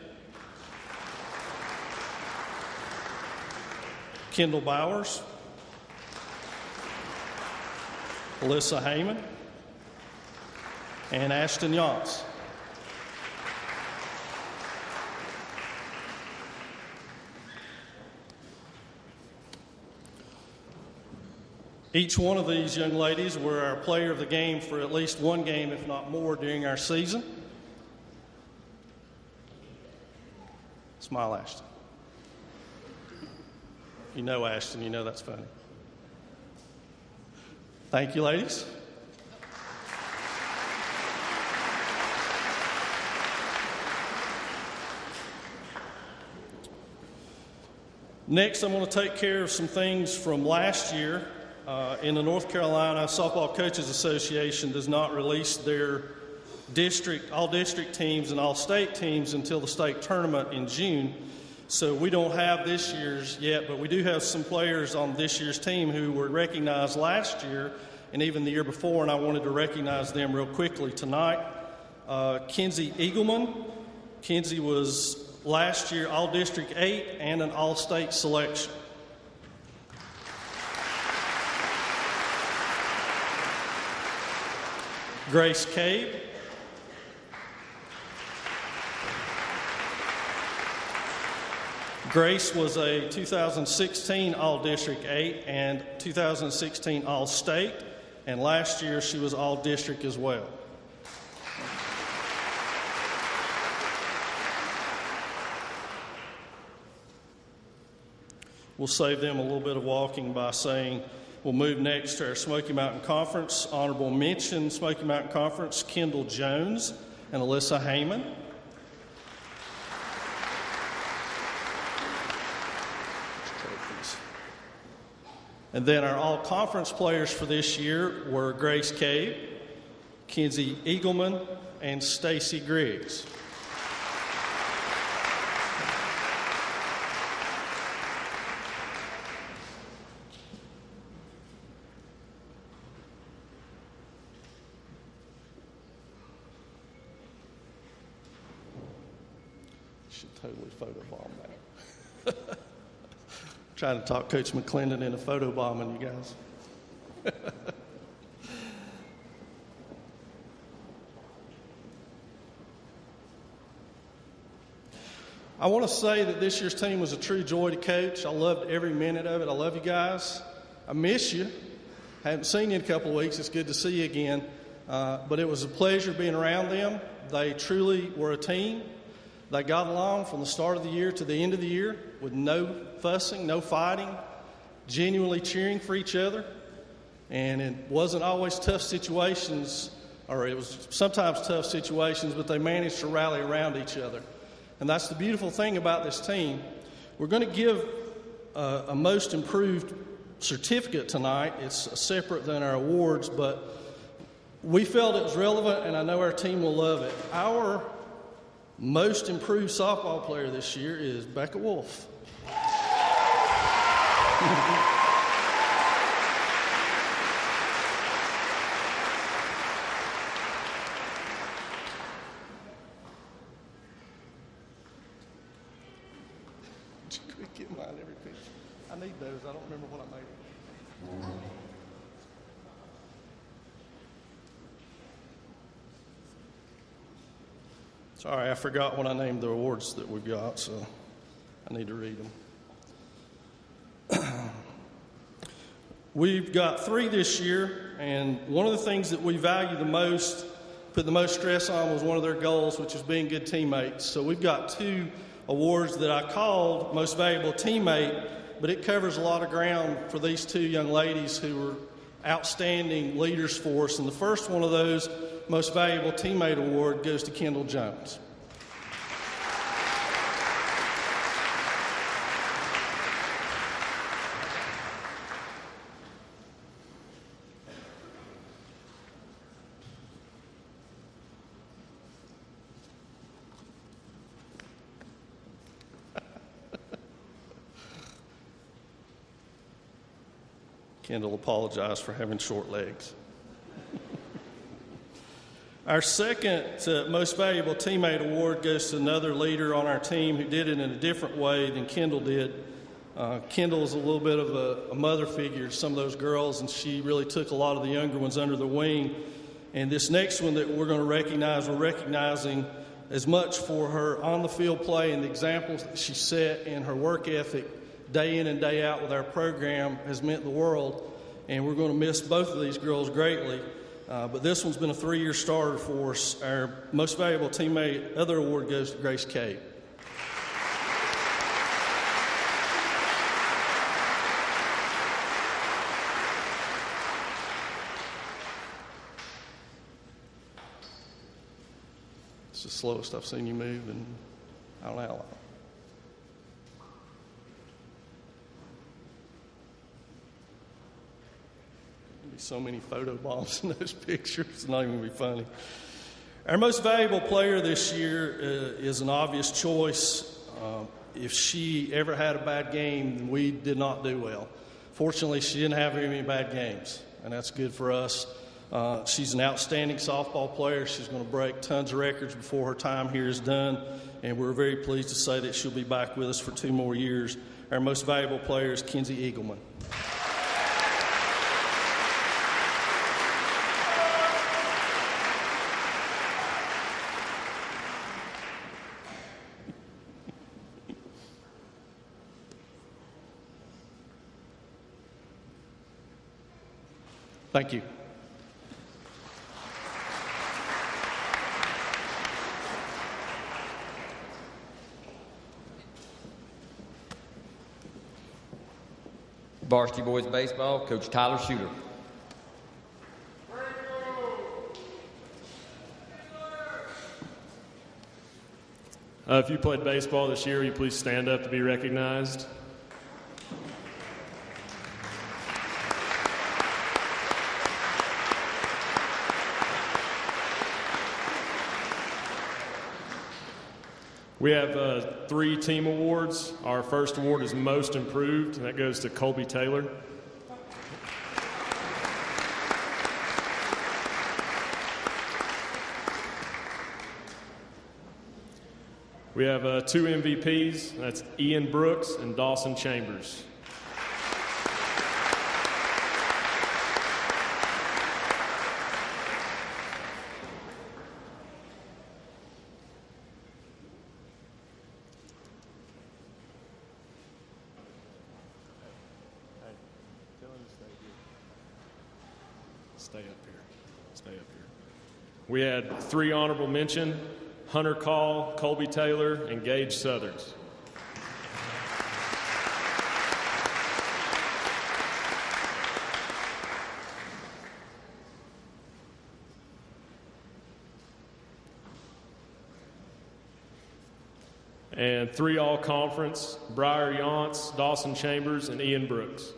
Kendall Bowers. Alyssa Heyman. And Ashton Yance. Each one of these young ladies were our player of the game for at least one game, if not more, during our season. Smile, Ashton. You know Ashton, you know that's funny. Thank you, ladies. Next, I'm going to take care of some things from last year. In the North Carolina Softball Coaches Association does not release their all district teams and all state teams until the state tournament in June. So we don't have this year's yet, but we do have some players on this year's team who were recognized last year and even the year before, and I wanted to recognize them real quickly tonight. Kenzie Eagleman. Kenzie was last year All-District 8 and an All-State selection. Grace Cave. Grace was a 2016 All-District 8 and 2016 All-State, and last year she was All-District as well. We'll save them a little bit of walking by saying we'll move next to our Smoky Mountain Conference. Honorable mention, Smoky Mountain Conference, Kendall Jones and Alyssa Heyman. And then our all-conference players for this year were Grace Cave, Kenzie Eagleman, and Stacy Griggs. Should totally photobomb that. Trying to talk Coach McClendon into photobombing you guys. I want to say that this year's team was a true joy to coach. I loved every minute of it. I love you guys. I miss you. Haven't seen you in a couple of weeks. It's good to see you again. But it was a pleasure being around them. They truly were a team. They got along from the start of the year to the end of the year with no fussing, no fighting, genuinely cheering for each other. And it wasn't always tough situations, or it was sometimes tough situations, but they managed to rally around each other. And that's the beautiful thing about this team. We're going to give a most improved certificate tonight. It's separate than our awards, but we felt it was relevant, and I know our team will love it. Our most improved softball player this year is Becca Wolf. Get mine every picture. I need those. I don't remember what I made. Sorry, I forgot when I named the awards that we've got, so I need to read them. We've got 3 this year, and one of the things that we value the most, put the most stress on, was one of their goals, which is being good teammates. So we've got 2 awards that I called Most Valuable Teammate, but it covers a lot of ground for these 2 young ladies who were outstanding leaders for us. And the first one of those, Most Valuable Teammate Award, goes to Kendall Jones. Kendall apologized for having short legs. Our second Most Valuable Teammate Award goes to another leader on our team who did it in a different way than Kendall did. Kendall is a little bit of a mother figure to some of those girls, and she really took a lot of the younger ones under the wing. And this next one that we're going to recognize, we're recognizing as much for her on-the-field play and the examples that she set and her work ethic day in and day out with our program has meant the world, and we're going to miss both of these girls greatly. But this one's been a 3-year starter for us. Our Most Valuable Teammate other award goes to Grace Cade. It's the slowest I've seen you move, and I don't know how long. So many photo bombs in those pictures. It's not even going to be funny. Our most valuable player this year is an obvious choice. If she ever had a bad game, then we did not do well. Fortunately, she didn't have very many bad games, and that's good for us. She's an outstanding softball player. She's going to break tons of records before her time here is done, and we're very pleased to say that she'll be back with us for 2 more years. Our most valuable player is Kenzie Eagleman. Thank you. Varsity boys baseball, Coach Tyler Shooter. If you played baseball this year, will you please stand up to be recognized? We have 3 team awards. Our first award is Most Improved, and that goes to Colby Taylor. We have 2 MVPs. That's Ian Brooks and Dawson Chambers. Stay up here. Stay up here. We had 3 honorable mention: Hunter Call, Colby Taylor, and Gage Southerns. And 3 all-conference: Briar Yance, Dawson Chambers, and Ian Brooks.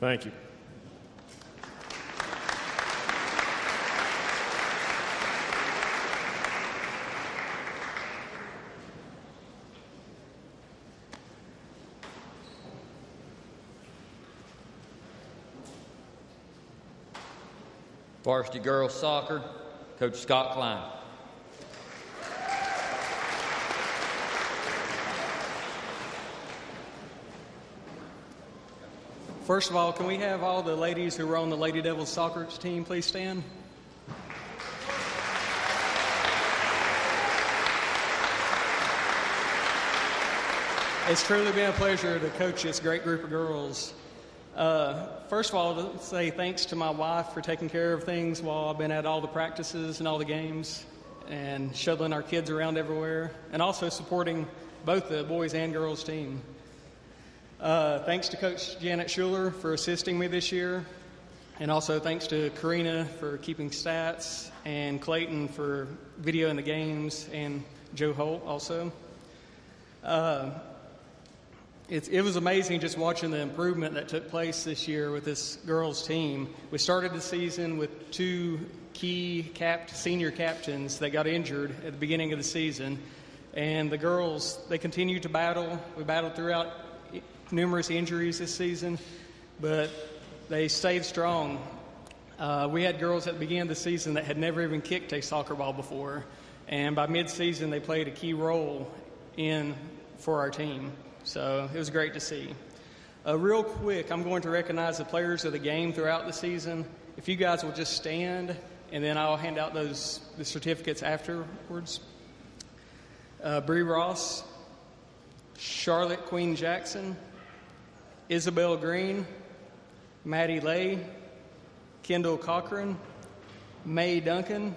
Thank you. Varsity girls soccer, Coach Scott Klein. First of all, can we have all the ladies who were on the Lady Devils soccer team please stand? It's truly been a pleasure to coach this great group of girls. First of all, to say thanks to my wife for taking care of things while I've been at all the practices and all the games and shuttling our kids around everywhere, and also supporting both the boys and girls team. Thanks to Coach Janet Schuler for assisting me this year, and also thanks to Karina for keeping stats, and Clayton for videoing the games, and Joe Holt also. It was amazing just watching the improvement that took place this year with this girls' team. We started the season with 2 key senior captains that got injured at the beginning of the season. And the girls, they continued to battle. We battled throughout numerous injuries this season, but they stayed strong. We had girls at the beginning of the season that had never even kicked a soccer ball before. And by mid-season, they played a key role for our team. So it was great to see. Real quick, I'm going to recognize the players of the game throughout the season. If you guys will just stand, and then I'll hand out the certificates afterwards. Bree Ross, Charlotte Queen Jackson, Isabel Green, Maddie Lay, Kendall Cochran, Mae Duncan,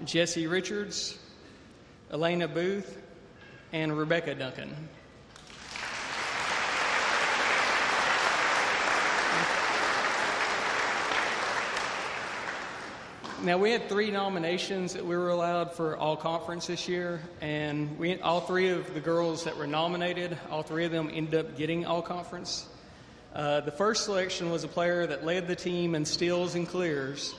Jesse Richards, Elena Booth, and Rebecca Duncan. Now, we had 3 nominations that we were allowed for all-conference this year, and all 3 of the girls that were nominated, all 3 of them ended up getting all-conference. The first selection was a player that led the team in steals and clears,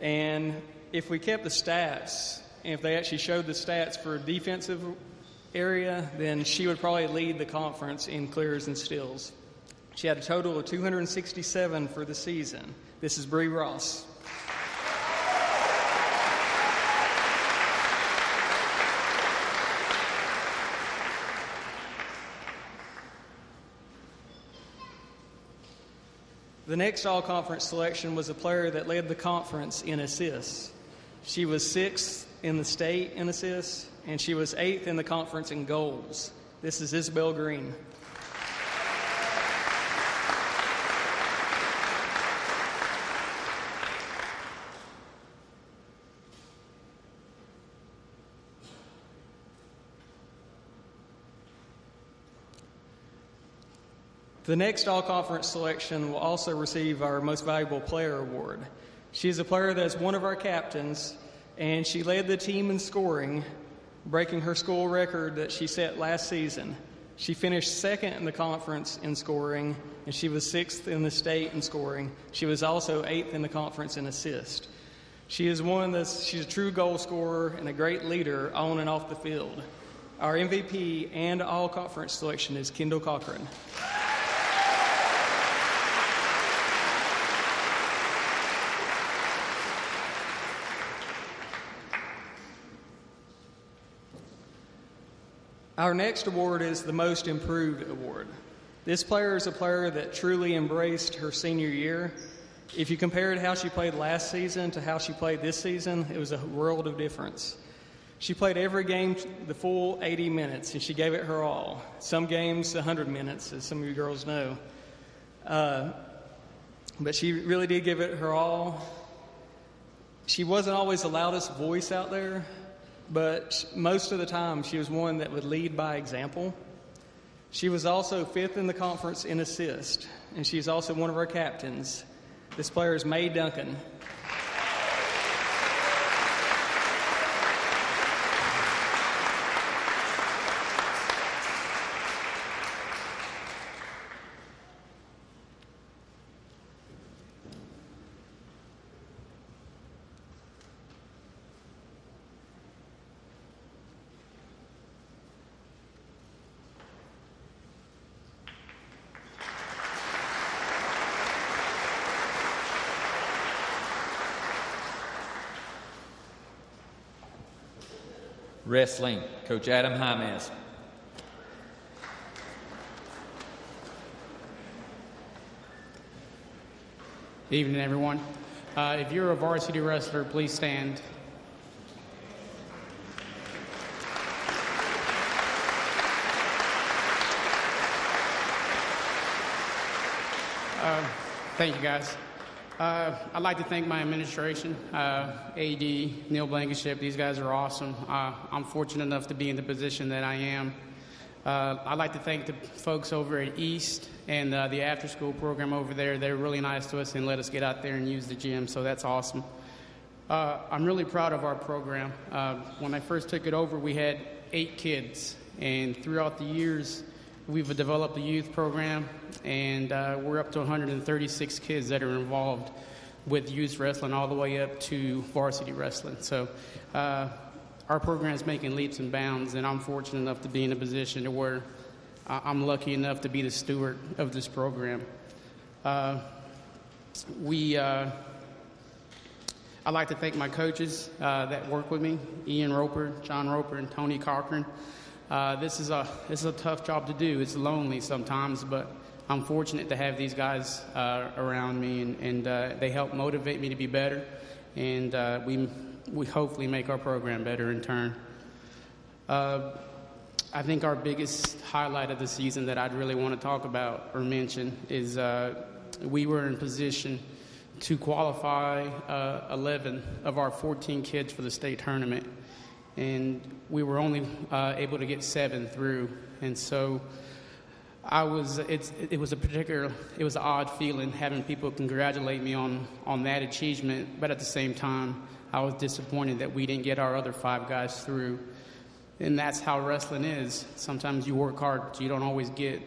and if we kept the stats, and if they actually showed the stats for a defensive area, then she would probably lead the conference in clears and steals. She had a total of 267 for the season. This is Bree Ross. The next all-conference selection was a player that led the conference in assists. She was 6th in the state in assists, and she was 8th in the conference in goals. This is Isabel Green. The next all-conference selection will also receive our Most Valuable Player Award. She's a player that is one of our captains, and she led the team in scoring, breaking her school record that she set last season. She finished 2nd in the conference in scoring, and she was 6th in the state in scoring. She was also 8th in the conference in assist. She's a true goal scorer and a great leader on and off the field. Our MVP and all-conference selection is Kendall Cochran. Our next award is the Most Improved Award. This player is a player that truly embraced her senior year. If you compared how she played last season to how she played this season, it was a world of difference. She played every game the full 80 minutes, and she gave it her all. Some games, 100 minutes, as some of you girls know. But she really did give it her all. She wasn't always the loudest voice out there, but most of the time she was one that would lead by example. She was also 5th in the conference in assist, and she's also one of our captains. This player is Mae Duncan. Wrestling, Coach Adam James. Evening, everyone. If you're a varsity wrestler, please stand. Thank you, guys. I'd like to thank my administration, AD, Neil Blankenship. These guys are awesome. I'm fortunate enough to be in the position that I am. I'd like to thank the folks over at East and the after-school program over there. They're really nice to us and let us get out there and use the gym, so that's awesome. I'm really proud of our program. When I first took it over, we had 8 kids, and throughout the years, we've developed a youth program, and we're up to 136 kids that are involved with youth wrestling all the way up to varsity wrestling. So our program is making leaps and bounds, and I'm fortunate enough to be in a position to where I'm lucky enough to be the steward of this program. I'd like to thank my coaches that work with me, Ian Roper, John Roper, and Tony Cochran. This is a tough job to do. It's lonely sometimes, but I'm fortunate to have these guys around me, and they help motivate me to be better, and we hopefully make our program better in turn. I think our biggest highlight of the season that I'd really want to talk about or mention is we were in position to qualify 11 of our 14 kids for the state tournament, and we were only able to get 7 through. And so it was an odd feeling having people congratulate me on that achievement, but at the same time, I was disappointed that we didn't get our other 5 guys through. And that's how wrestling is. Sometimes you work hard, but you don't always get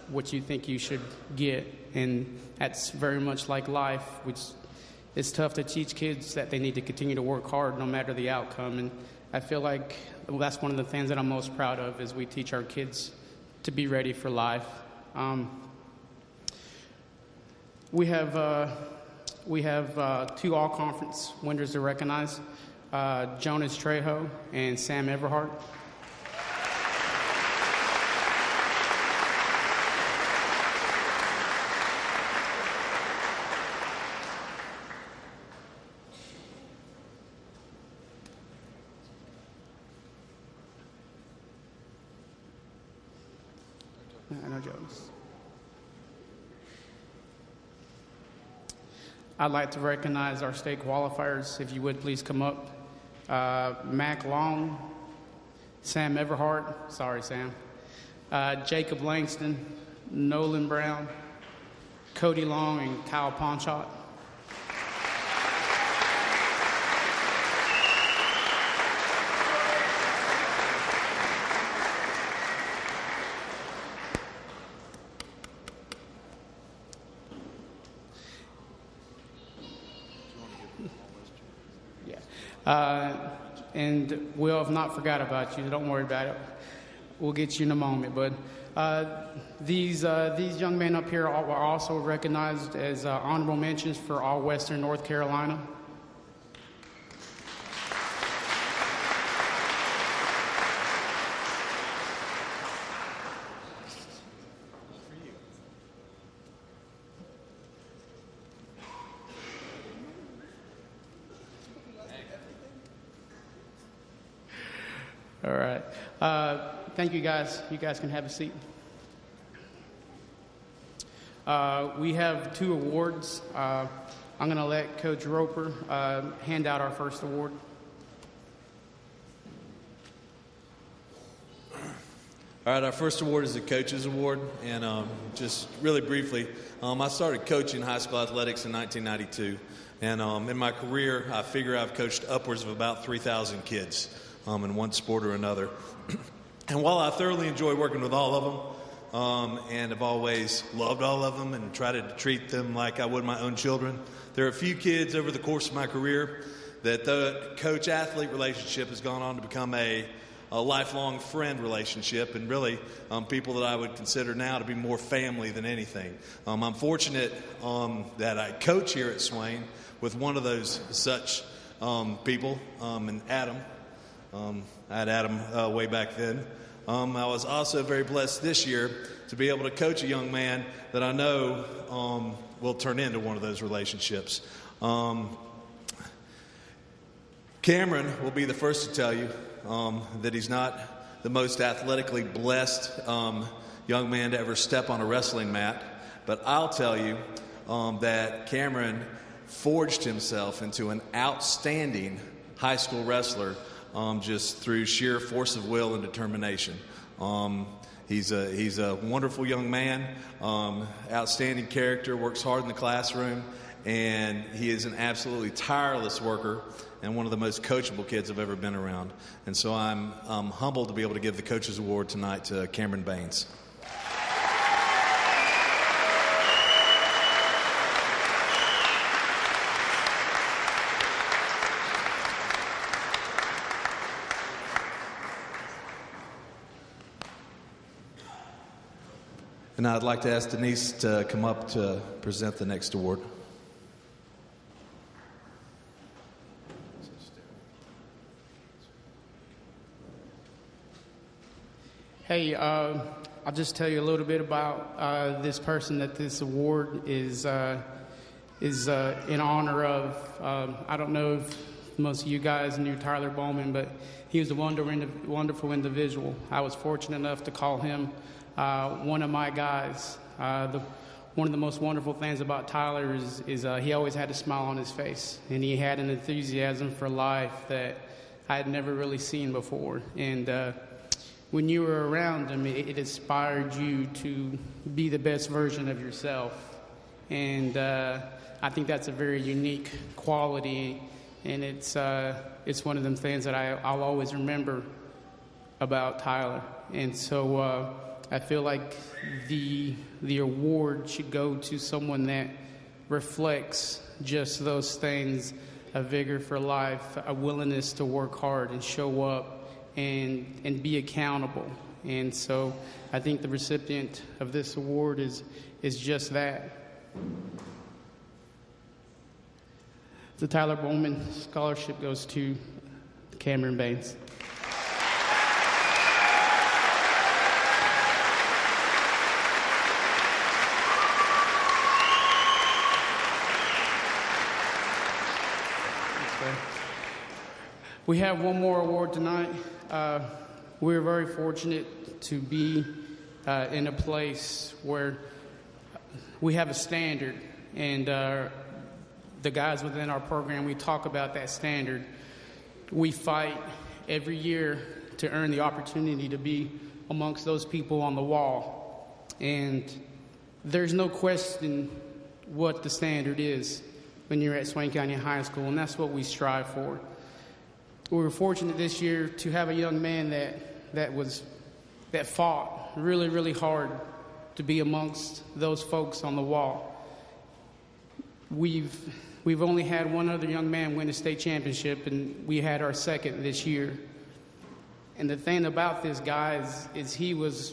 what you think you should get. And that's very much like life, which it's tough to teach kids that they need to continue to work hard no matter the outcome. And I feel like that's one of the things that I'm most proud of, is we teach our kids to be ready for life. We have 2 all-conference winners to recognize, Jonas Trejo and Sam Everhart. No Jonas. I'd like to recognize our state qualifiers. If you would please come up. Mac Long, Sam Everhart, sorry Sam, Jacob Langston, Nolan Brown, Cody Long, and Kyle Ponchot. And we'll have not forgot about you. Don't worry about it. We'll get you in a moment. But these young men up here are also recognized as honorable mentions for all Western North Carolina. All right. Thank you, guys. You guys can have a seat. We have 2 awards. I'm going to let Coach Roper hand out our first award. All right, our first award is the Coaches Award. And just really briefly, I started coaching high school athletics in 1992. And in my career, I figure I've coached upwards of about 3,000 kids in one sport or another. And while I thoroughly enjoy working with all of them, and have always loved all of them and tried to treat them like I would my own children, there are a few kids over the course of my career that the coach-athlete relationship has gone on to become a lifelong friend relationship, and really people that I would consider now to be more family than anything. I'm fortunate that I coach here at Swain with one of those such people, and Adam. I had Adam way back then. I was also very blessed this year to be able to coach a young man that I know will turn into one of those relationships. Cameron will be the first to tell you that he's not the most athletically blessed young man to ever step on a wrestling mat. But I'll tell you that Cameron forged himself into an outstanding high school wrestler just through sheer force of will and determination. He's a wonderful young man, outstanding character, works hard in the classroom, and he is an absolutely tireless worker and one of the most coachable kids I've ever been around. And so I'm humbled to be able to give the Coaches Award tonight to Cameron Baines. And I'd like to ask Denise to come up to present the next award. Hey, I'll just tell you a little bit about this person that this award is in honor of. I don't know if most of you guys knew Tyler Bowman, but he was a wonderful individual. I was fortunate enough to call him one of my guys. One of the most wonderful things about Tyler is he always had a smile on his face, and he had an enthusiasm for life that I had never really seen before. And when you were around him, it inspired you to be the best version of yourself. And I think that's a very unique quality, and it's one of them things that I'll always remember about Tyler. And so I feel like the award should go to someone that reflects just those things: a vigor for life, a willingness to work hard and show up and be accountable. And so I think the recipient of this award is just that. The Tyler Bowman Scholarship goes to Cameron Baines. We have one more award tonight. We're very fortunate to be in a place where we have a standard, and the guys within our program, we talk about that standard. We fight every year to earn the opportunity to be amongst those people on the wall. And there's no question what the standard is when you're at Swain County High School, and that's what we strive for. We were fortunate this year to have a young man that fought really, really hard to be amongst those folks on the wall. We've only had one other young man win a state championship, and we had our second this year. And the thing about this guy is he was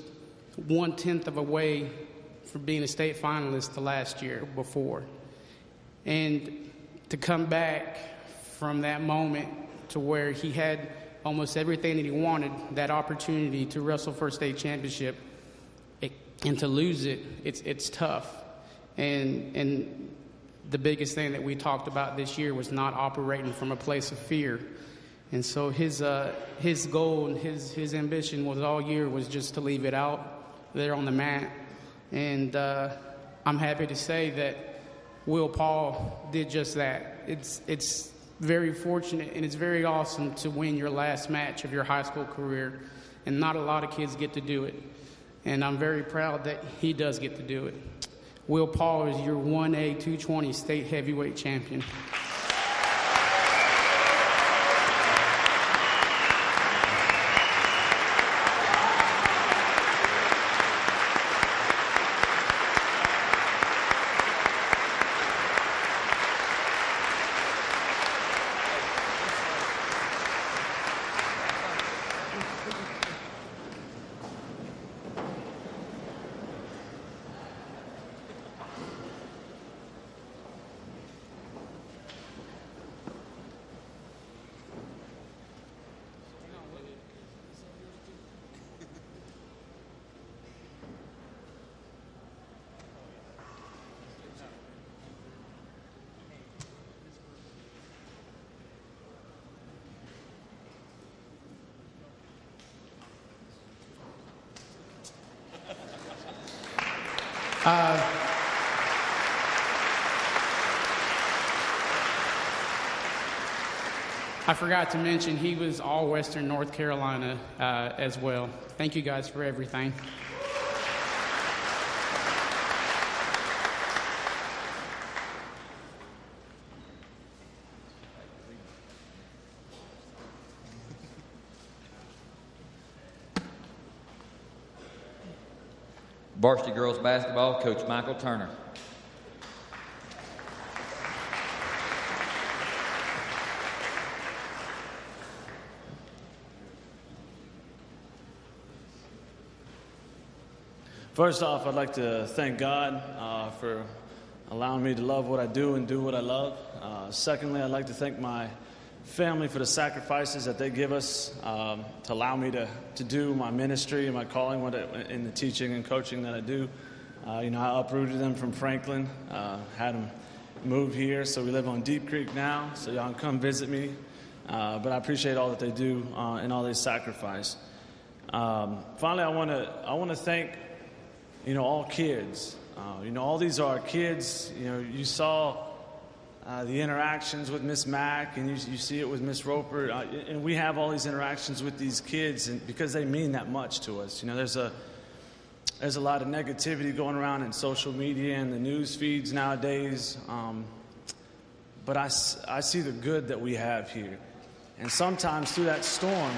1/10 of a way from being a state finalist the last year before. And to come back from that moment to where he had almost everything that he wanted, that opportunity to wrestle for a state championship, and to lose it, it's tough. And the biggest thing that we talked about this year was not operating from a place of fear. And so his goal and his ambition was all year was just to leave it out there on the mat. And I'm happy to say that Will Paul did just that. It's very fortunate, and it's very awesome to win your last match of your high school career, and not a lot of kids get to do it. And I'm very proud that he does get to do it. Will Paul is your 1A 220 state heavyweight champion. I forgot to mention he was all Western North Carolina as well. Thank you guys for everything. Varsity girls basketball, Coach Michael Turner. First off, I'd like to thank God for allowing me to love what I do and do what I love. Secondly, I'd like to thank my family for the sacrifices that they give us to allow me to do my ministry and my calling in the teaching and coaching that I do. I uprooted them from Franklin, had them move here, so we live on Deep Creek now, so y'all can come visit me. But I appreciate all that they do and all they sacrifice. Finally, I want to thank all kids. All these are kids. You saw the interactions with Miss Mack, and you see it with Miss Roper, and we have all these interactions with these kids, and because they mean that much to us. There's a lot of negativity going around in social media and the news feeds nowadays, but I see the good that we have here, and sometimes through that storm.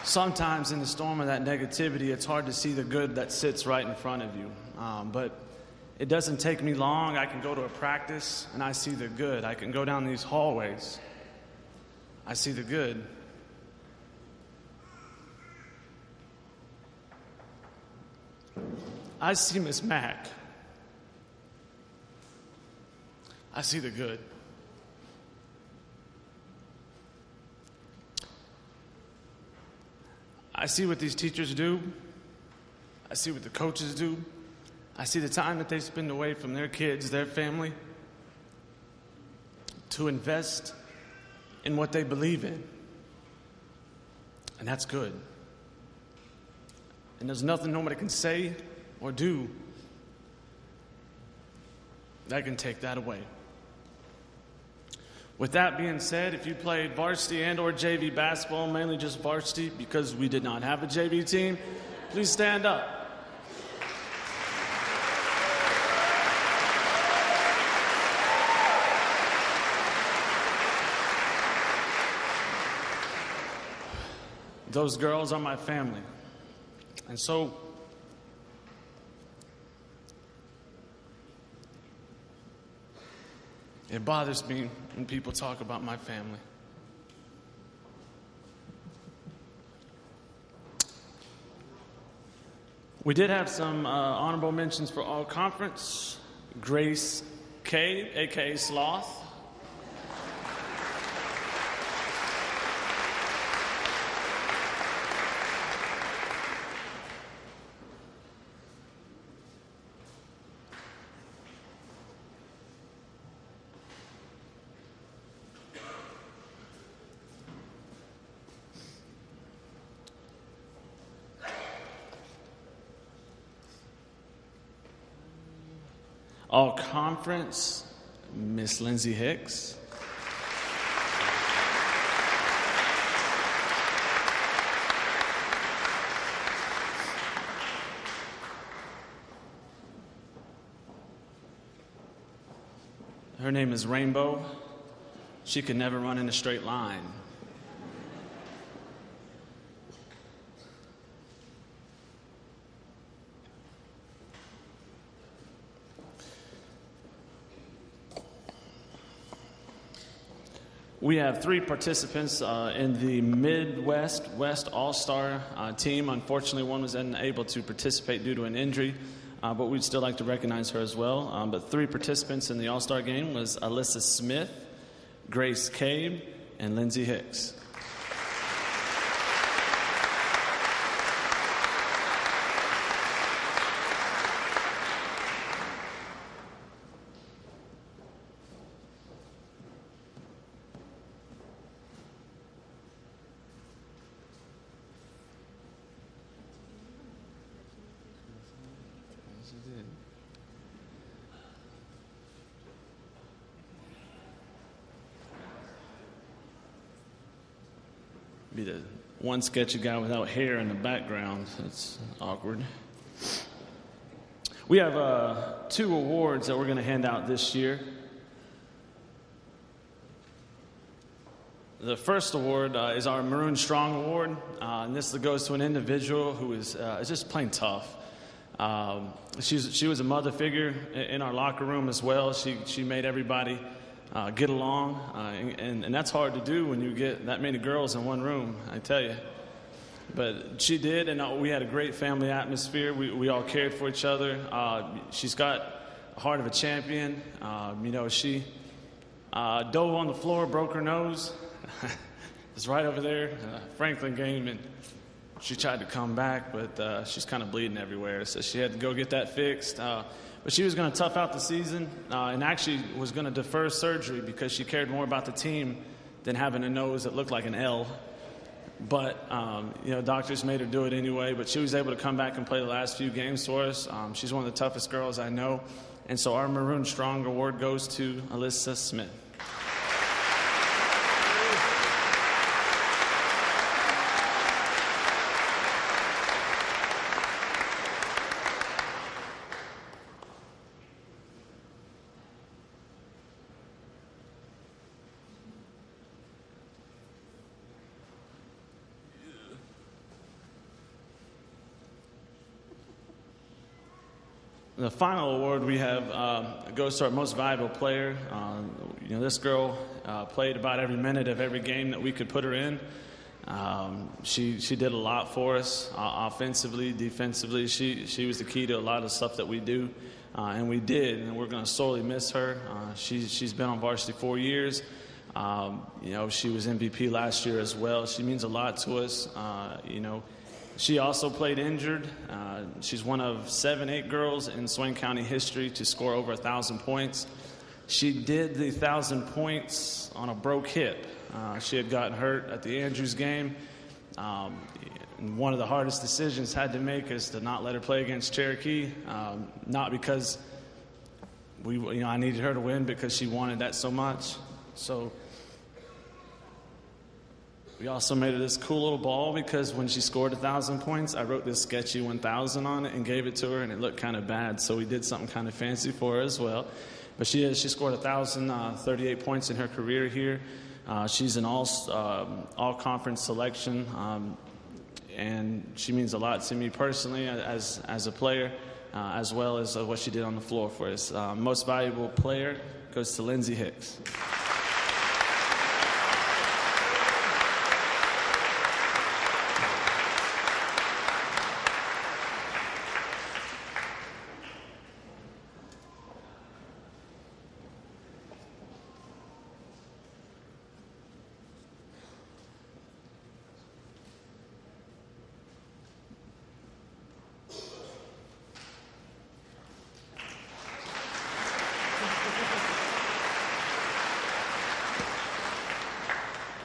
Sometimes in the storm of that negativity, it's hard to see the good that sits right in front of you. But it doesn't take me long. I can go to a practice and I see the good. I can go down these hallways. I see the good. I see Miss Mack. I see the good. I see what these teachers do. I see what the coaches do. I see the time that they spend away from their kids, their family, to invest in what they believe in. And that's good. And there's nothing nobody can say or do that can take that away. With that being said, if you played varsity and or JV basketball, mainly just varsity because we did not have a JV team, please stand up. Those girls are my family. And so it bothers me when people talk about my family. We did have some honorable mentions for all conference. Grace K, a.k.a. Sloth. All conference, Miss Lindsay Hicks. Her name is Rainbow. She could never run in a straight line. We have 3 participants in the Midwest West All-Star team. Unfortunately, one was unable to participate due to an injury, but we'd still like to recognize her as well. But 3 participants in the All-Star game was Alyssa Smith, Grace Cabe, and Lindsay Hicks. be the one sketchy guy without hair in the background. It's awkward. We have 2 awards that we're going to hand out this year. The first award is our Maroon Strong Award, and this goes to an individual who is just plain tough. She was a mother figure in our locker room as well. She made everybody get along, and that's hard to do when you get that many girls in one room, I tell you. But she did, and we had a great family atmosphere. We all cared for each other. She's got a heart of a champion. She dove on the floor, broke her nose. It's right over there, Franklin game, and she tried to come back, but she's kind of bleeding everywhere, so she had to go get that fixed. But she was going to tough out the season and actually was going to defer surgery because she cared more about the team than having a nose that looked like an L. But, doctors made her do it anyway, but she was able to come back and play the last few games for us. She's one of the toughest girls I know, and so our Maroon Strong Award goes to Alyssa Smith. The final award we have goes to our most valuable player. This girl played about every minute of every game that we could put her in. She did a lot for us, offensively, defensively. She was the key to a lot of stuff that we do, and we did, and we're going to sorely miss her. She's been on varsity 4 years. She was MVP last year as well. She means a lot to us. She also played injured. She's one of 7-8 girls in Swain County history to score over 1,000 points. She did the 1,000 points on a broke hip. She had gotten hurt at the Andrews game. And one of the hardest decisions had to make is to not let her play against Cherokee. Not because I needed her to win, because she wanted that so much. So we also made her this cool little ball because when she scored 1,000 points, I wrote this sketchy 1,000 on it and gave it to her, and it looked kind of bad. So we did something kind of fancy for her as well. But she scored 1,038 points in her career here. She's an all-conference selection, and she means a lot to me personally as a player, as well as what she did on the floor for us. Most valuable player goes to Lindsay Hicks.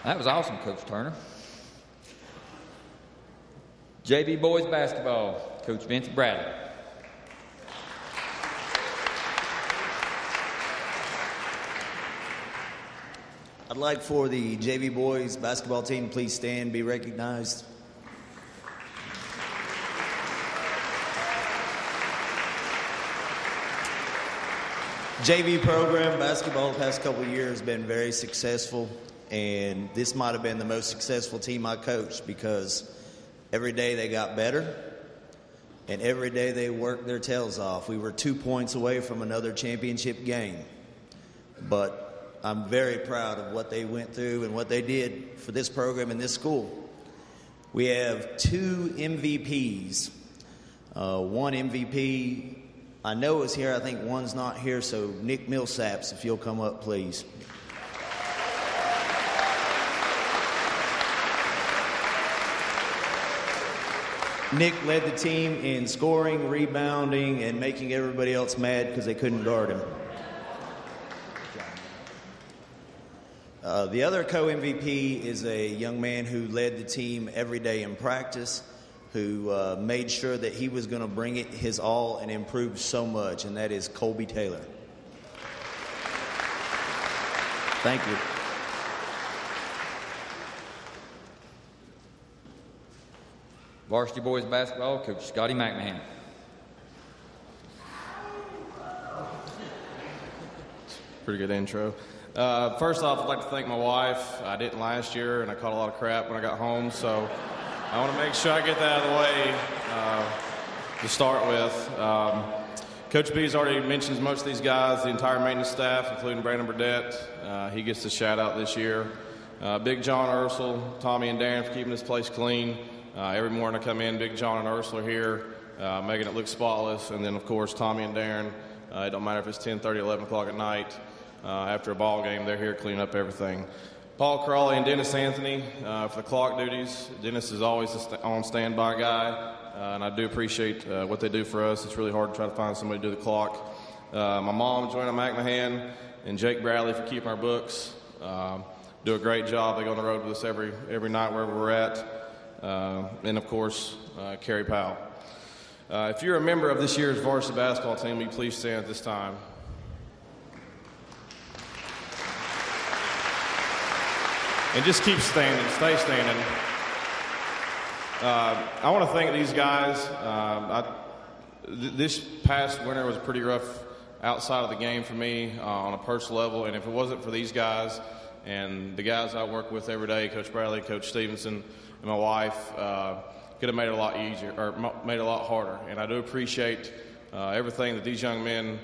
That was awesome, Coach Turner. JV boys basketball, Coach Vince Bradley. I'd like for the JV boys basketball team to please stand, be recognized. JV program basketball the past couple of years has been very successful, and this might have been the most successful team I coached because every day they got better and every day they worked their tails off. We were 2 points away from another championship game, but I'm very proud of what they went through and what they did for this program and this school. We have 2 MVPs. One MVP I know is here. I think one's not here, so Nick Millsaps, if you'll come up, please. Nick led the team in scoring, rebounding, and making everybody else mad because they couldn't guard him. The other co-MVP is a young man who led the team every day in practice, who made sure that he was going to bring it his all and improve so much, and that is Colby Taylor. Thank you. Varsity boys basketball, Coach Scotty McMahon. Pretty good intro. First off, I'd like to thank my wife. I didn't last year, and I caught a lot of crap when I got home, so I want to make sure I get that out of the way to start with. Coach B's already mentions most of these guys, the entire maintenance staff, including Brandon Burdett. He gets the shout-out this year. Big John Ursel, Tommy and Darren for keeping this place clean. Every morning I come in, Big John and Ursel are here, making it look spotless. And then, of course, Tommy and Darren. It don't matter if it's 10:30, 11 o'clock at night. After a ball game, they're here cleaning up everything. Paul Crawley and Dennis Anthony for the clock duties. Dennis is always on standby guy. And I do appreciate what they do for us. It's really hard to try to find somebody to do the clock. My mom, Joanna McMahon, and Jake Bradley for keeping our books. Do a great job. They go on the road with us every night wherever we're at. And, of course, Carrie Powell. If you're a member of this year's varsity basketball team, will you please stand at this time? And just keep standing. Stay standing. I want to thank these guys. This past winter was pretty rough outside of the game for me on a personal level, and if it wasn't for these guys and the guys I work with every day, Coach Bradley, Coach Stevenson, and my wife, could have made it a lot easier, or made it a lot harder. And I do appreciate everything that these young men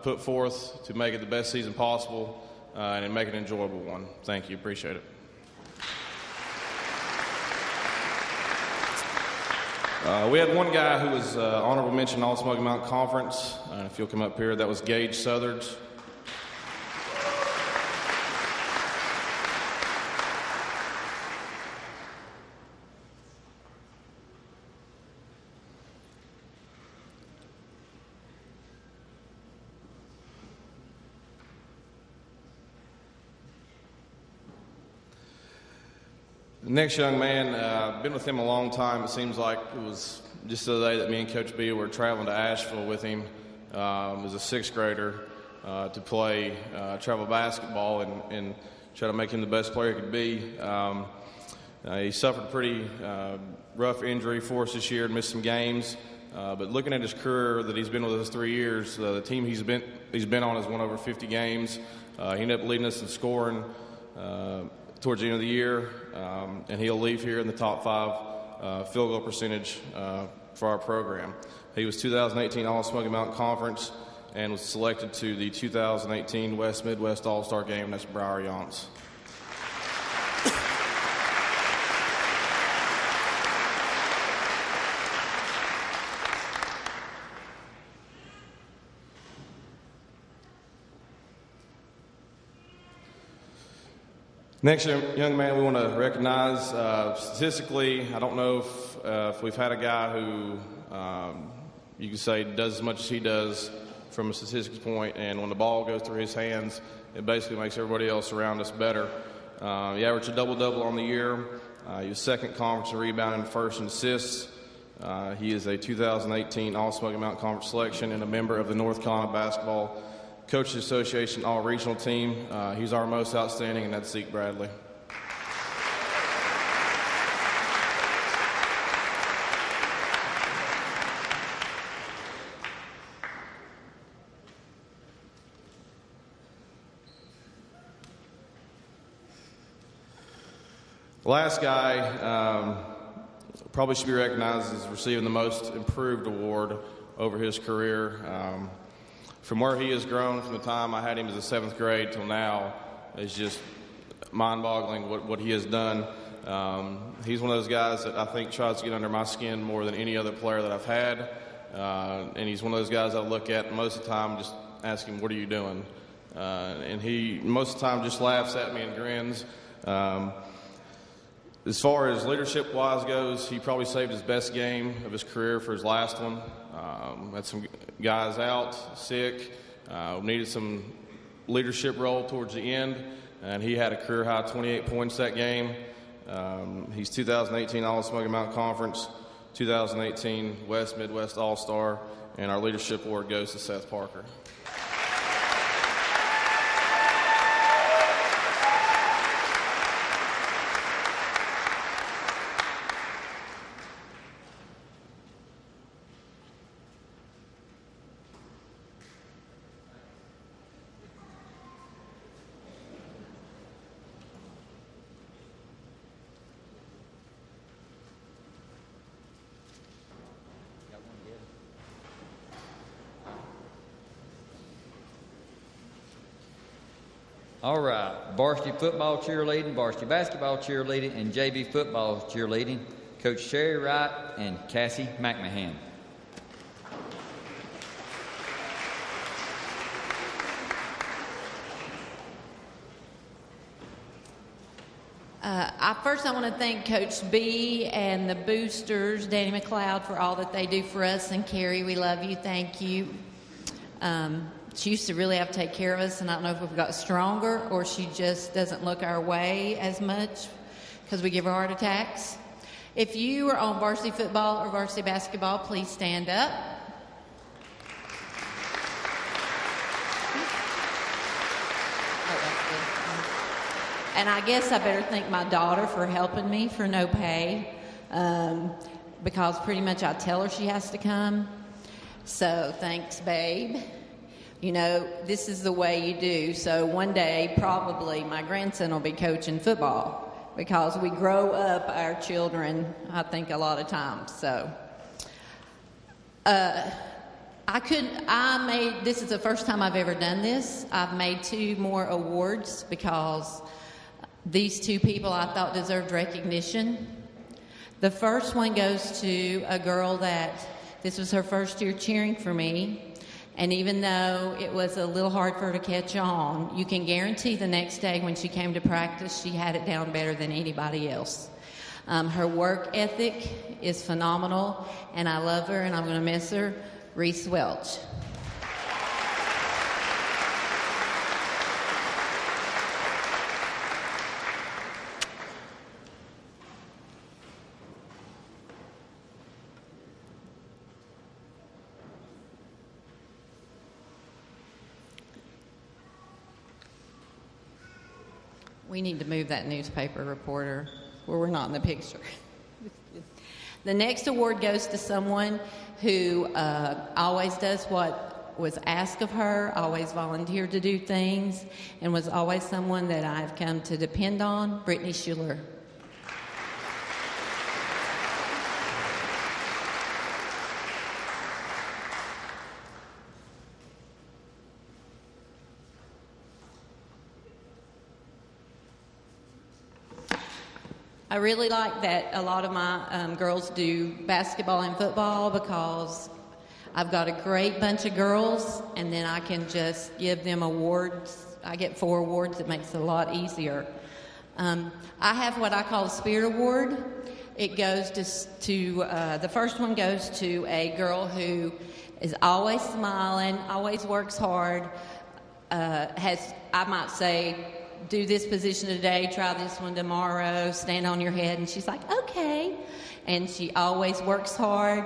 put forth to make it the best season possible and make it an enjoyable one. Thank you. Appreciate it. We had one guy who was honorable mention All Smoky Mountain Conference. If you'll come up here, that was Gage Southards. The next young man, I've been with him a long time. It seems like it was just the other day that me and Coach B were traveling to Asheville with him as a sixth grader to play travel basketball and try to make him the best player he could be. He suffered a pretty rough injury for us this year and missed some games. But looking at his career that he's been with us 3 years, the team he's been on has won over 50 games. He ended up leading us in scoring towards the end of the year, and he'll leave here in the top 5 field goal percentage for our program. He was 2018 All-Smoky Mountain Conference and was selected to the 2018 West Midwest All-Star Game. That's Briar Yance. Next young man we want to recognize, statistically, I don't know if we've had a guy who you could say does as much as he does from a statistics point, and when the ball goes through his hands, it basically makes everybody else around us better. He averaged a double-double on the year. He was second conference in rebounding, first in assists. He is a 2018 All-Smoky Mountain Conference selection and a member of the North Carolina Basketball Coaches Association All-Regional Team. He's our most outstanding, and that's Zeke Bradley. The last guy probably should be recognized as receiving the most improved award over his career. From where he has grown from the time I had him as a 7th grade till now is just mind-boggling what he has done. He's one of those guys that I think tries to get under my skin more than any other player that I've had. And he's one of those guys I look at most of the time just ask him, what are you doing? And he most of the time just laughs at me and grins. As far as leadership-wise goes, he probably saved his best game of his career for his last one. Had some guys out, sick, needed some leadership role towards the end, and he had a career-high 28 points that game. He's 2018 All-Smoky Mountain Conference, 2018 West Midwest All-Star, and our leadership award goes to Seth Parker. All right, varsity football cheerleading, varsity basketball cheerleading, and JV football cheerleading, Coach Sherry Wright and Cassie McMahon. First, I want to thank Coach B and the boosters, Danny McLeod, for all that they do for us. And Carrie, we love you. Thank you. She used to really have to take care of us, and I don't know if we've got stronger or she just doesn't look our way as much because we give her heart attacks. If you are on varsity football or varsity basketball, please stand up. And I guess I better thank my daughter for helping me for no pay, because pretty much I tell her she has to come. So thanks, babe. You know, this is the way you do. So one day, probably, my grandson will be coaching football because we grow up our children, I think, a lot of times. So this is the first time I've ever done this. I've made 2 more awards because these 2 people I thought deserved recognition. The first one goes to a girl that this was her first year cheering for me. And even though it was a little hard for her to catch on, you can guarantee the next day when she came to practice, she had it down better than anybody else. Her work ethic is phenomenal, and I love her, and I'm going to miss her. Reese Welch. We need to move that newspaper reporter where we're not in the picture. The next award goes to someone who always does what was asked of her, always volunteered to do things, and was always someone that I've come to depend on, Brittany Schuler. I really like that a lot of my girls do basketball and football because I've got a great bunch of girls, and then I can just give them awards. I get 4 awards. It makes it a lot easier. I have what I call a Spirit Award. It goes to the first one goes to a girl who is always smiling, always works hard, has, I might say, do this position today, try this one tomorrow, stand on your head. And she's like, okay. And she always works hard.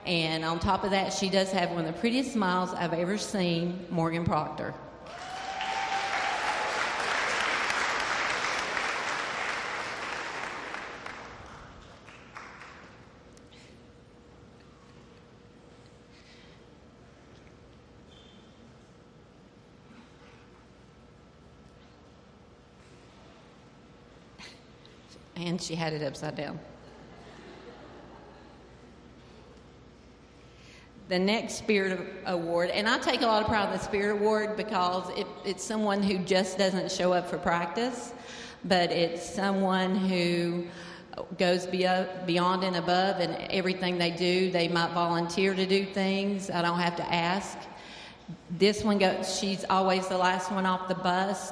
And on top of that, she does have one of the prettiest smiles I've ever seen, Morgan Proctor. And she had it upside down. The next Spirit Award, and I take a lot of pride in the Spirit Award because it's someone who just doesn't show up for practice, but it's someone who goes beyond and above in everything they do. They might volunteer to do things. I don't have to ask. This one goes, she's always the last one off the bus.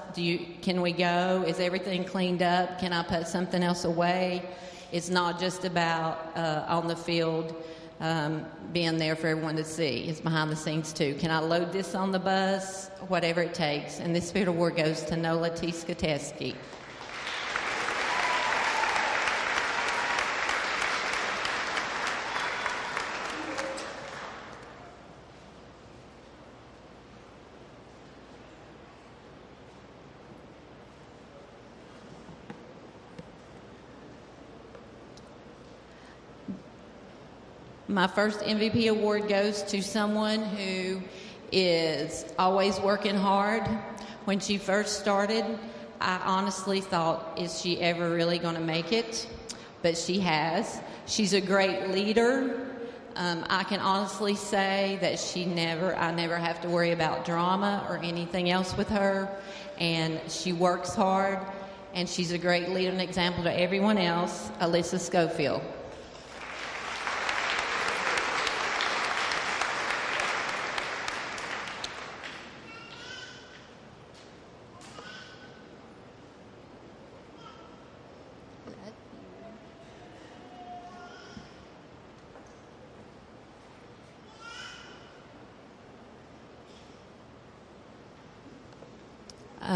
Can we go? Is everything cleaned up? Can I put something else away? It's not just about on the field being there for everyone to see. It's behind the scenes too. Can I load this on the bus? Whatever it takes. And this Spirit Award goes to Nola Tiskateski. My first MVP award goes to someone who is always working hard. When she first started, I honestly thought, is she ever really going to make it? But she has. She's a great leader. I can honestly say that I never have to worry about drama or anything else with her, and she works hard, and she's a great leader and example to everyone else. Alyssa Schofield.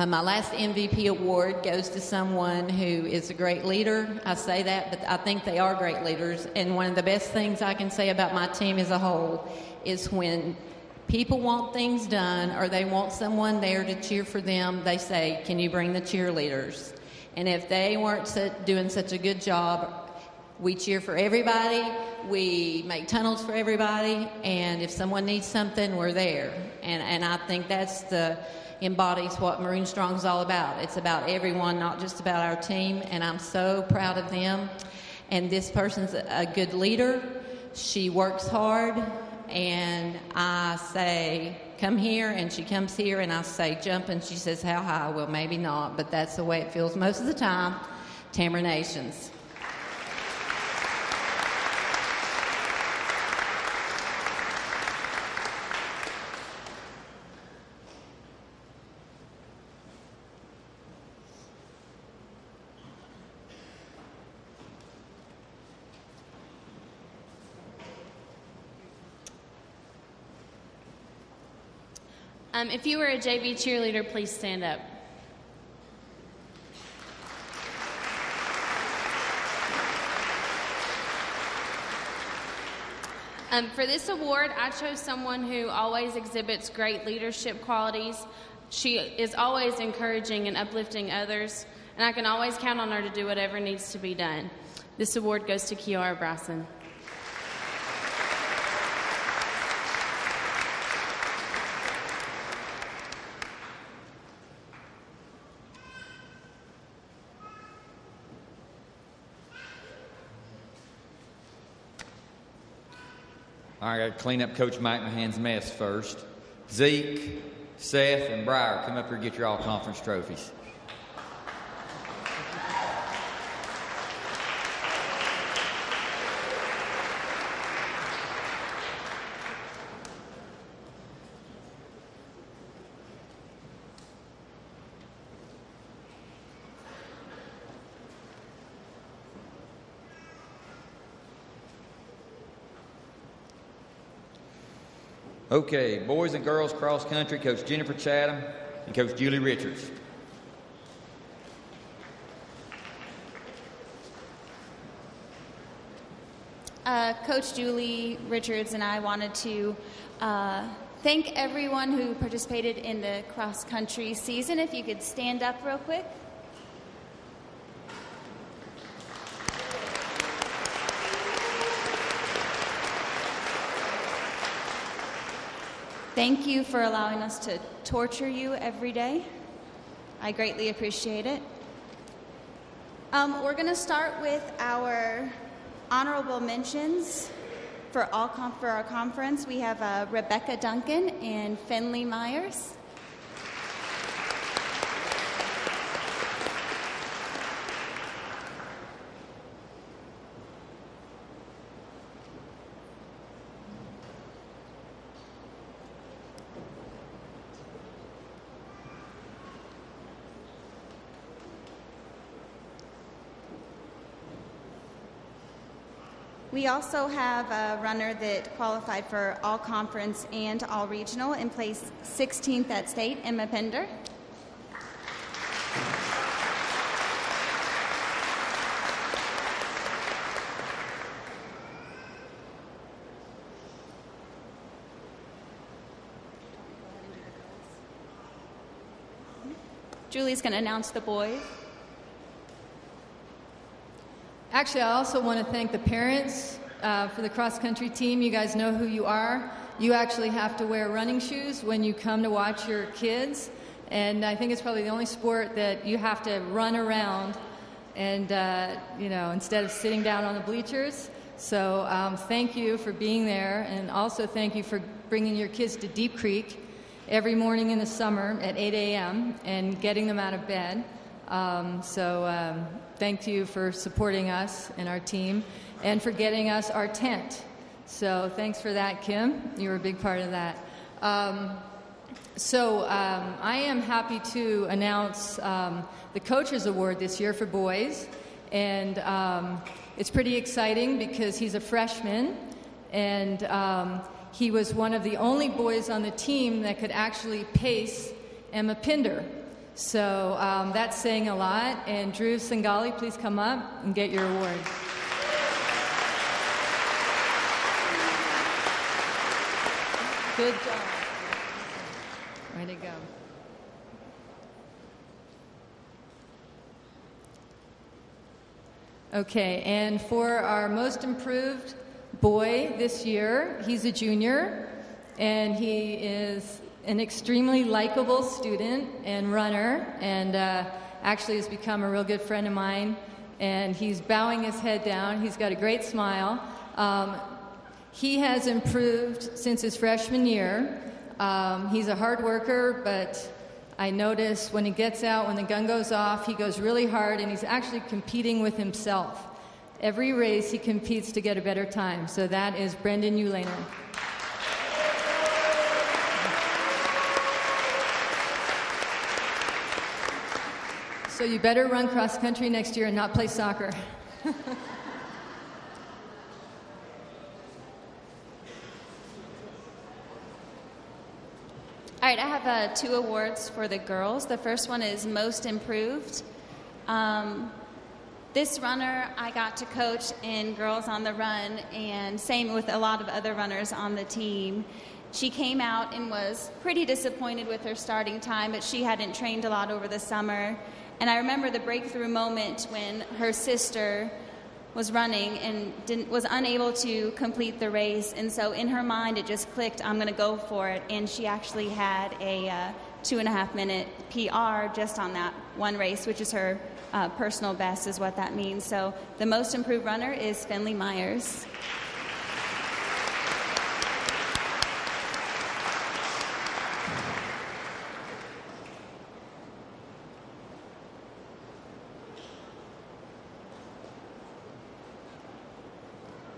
My last MVP award goes to someone who is a great leader. I say that, but I think they are great leaders. And one of the best things I can say about my team as a whole is when people want things done or they want someone there to cheer for them, they say, "Can you bring the cheerleaders?" And if they weren't doing such a good job, we cheer for everybody, we make tunnels for everybody, and if someone needs something, we're there. And I think that's embodies what Maroon Strong is all about. It's about everyone, not just about our team, and I'm so proud of them. And this person's a good leader. She works hard, and I say, "Come here," and she comes here, and I say, "Jump," and she says, "How high?" Well, maybe not, but that's the way it feels most of the time. Tamara Nations. If you were a JV cheerleader, please stand up. For this award, I chose someone who always exhibits great leadership qualities. She is always encouraging and uplifting others, and I can always count on her to do whatever needs to be done. This award goes to Kiara Bryson. All right, I got to clean up Coach McMahon's mess first. Zeke, Seth, and Briar, come up here and get your all-conference trophies. Okay, boys and girls cross country, Coach Jennifer Chatham and Coach Julie Richards. Coach Julie Richards and I wanted to thank everyone who participated in the cross country season. If you could stand up real quick. Thank you for allowing us to torture you every day. I greatly appreciate it. We're going to start with our honorable mentions for our conference. We have Rebecca Duncan and Finley Myers. We also have a runner that qualified for all conference and all regional and placed 16th at state, Emma Pender. Julie's going to announce the boys. Actually, I also want to thank the parents for the cross-country team. You guys know who you are. You actually have to wear running shoes when you come to watch your kids. And I think it's probably the only sport that you have to run around and, instead of sitting down on the bleachers. So thank you for being there, and also thank you for bringing your kids to Deep Creek every morning in the summer at 8 a.m. and getting them out of bed. Thank you for supporting us and our team and for getting us our tent. So thanks for that, Kim. You were a big part of that. I am happy to announce the Coaches Award this year for boys. And it's pretty exciting because he's a freshman, and he was one of the only boys on the team that could actually pace Emma Pinder. So that's saying a lot. And Drew Singali, please come up and get your award. Good job. Way to go. Okay, and for our most improved boy this year, he's a junior, and he is an extremely likable student and runner, and actually has become a real good friend of mine, and he's bowing his head down. He's got a great smile. He has improved since his freshman year. He's a hard worker, but I notice when he gets out, when the gun goes off, he goes really hard, and he's actually competing with himself. Every race, he competes to get a better time. So that is Brendan Eulaner. So you better run cross country next year and not play soccer. All right, I have 2 awards for the girls. The first one is Most Improved. This runner I got to coach in Girls on the Run, and same with a lot of other runners on the team. She came out and was pretty disappointed with her starting time, but she hadn't trained a lot over the summer. And I remember the breakthrough moment when her sister was running and was unable to complete the race, and so in her mind it just clicked, I'm going to go for it, and she actually had a 2.5-minute PR just on that one race, which is her personal best is what that means. So the most improved runner is Finley Myers.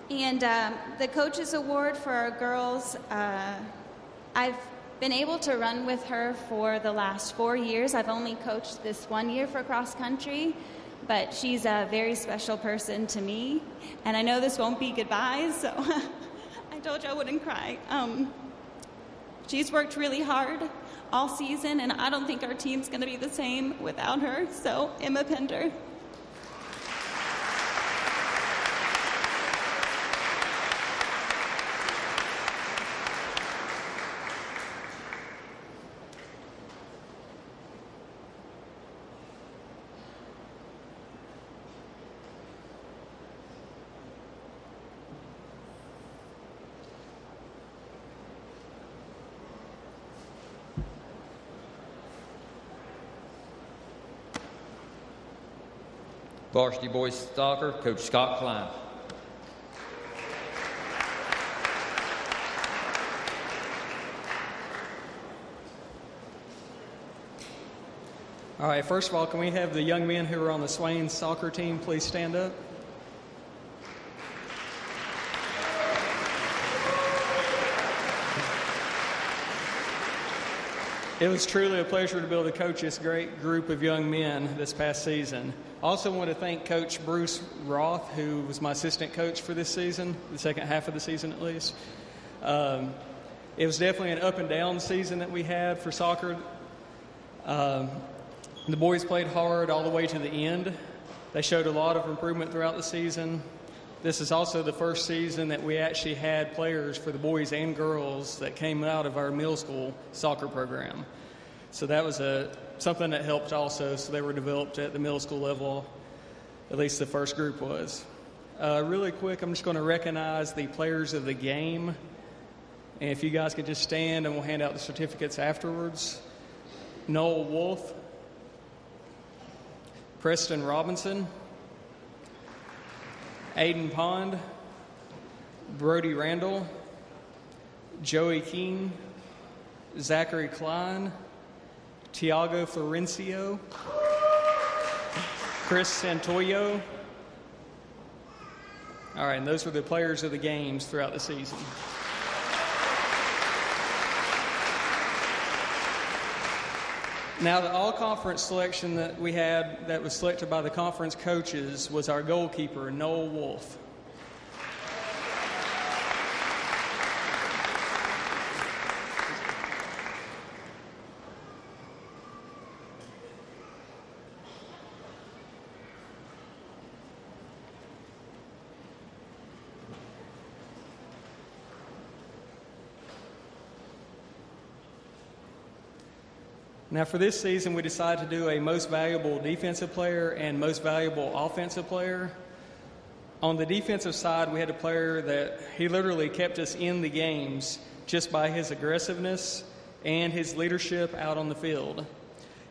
And the Coaches Award for our girls, I've been able to run with her for the last 4 years. I've only coached this 1 year for cross country, but she's a very special person to me. And I know this won't be goodbyes, so I told you I wouldn't cry. She's worked really hard all season, and I don't think our team's going to be the same without her. So, Emma Pinder. Varsity boys soccer, Coach Scott Klein. All right, first of all, can we have the young men who are on the Swain soccer team please stand up? It was truly a pleasure to be able to coach this great group of young men this past season. I also want to thank Coach Bruce Roth, who was my assistant coach for this season, the second half of the season at least. It was definitely an up and down season that we had for soccer. The boys played hard all the way to the end. They showed a lot of improvement throughout the season. This is also the first season that we actually had players for the boys and girls that came out of our middle school soccer program. So that was something that helped also. So they were developed at the middle school level, at least the first group was. Really quick, I'm just going to recognize the players of the game. And if you guys could just stand and we'll hand out the certificates afterwards. Noel Wolf, Preston Robinson, Aiden Pond, Brody Randall, Joey King, Zachary Klein, Tiago Florencio, Chris Santoyo. All right, and those were the players of the games throughout the season. Now, the all-conference selection that we had that was selected by the conference coaches was our goalkeeper, Noel Wolf. Now, for this season, we decided to do a most valuable defensive player and most valuable offensive player. On the defensive side, we had a player that he literally kept us in the games just by his aggressiveness and his leadership out on the field.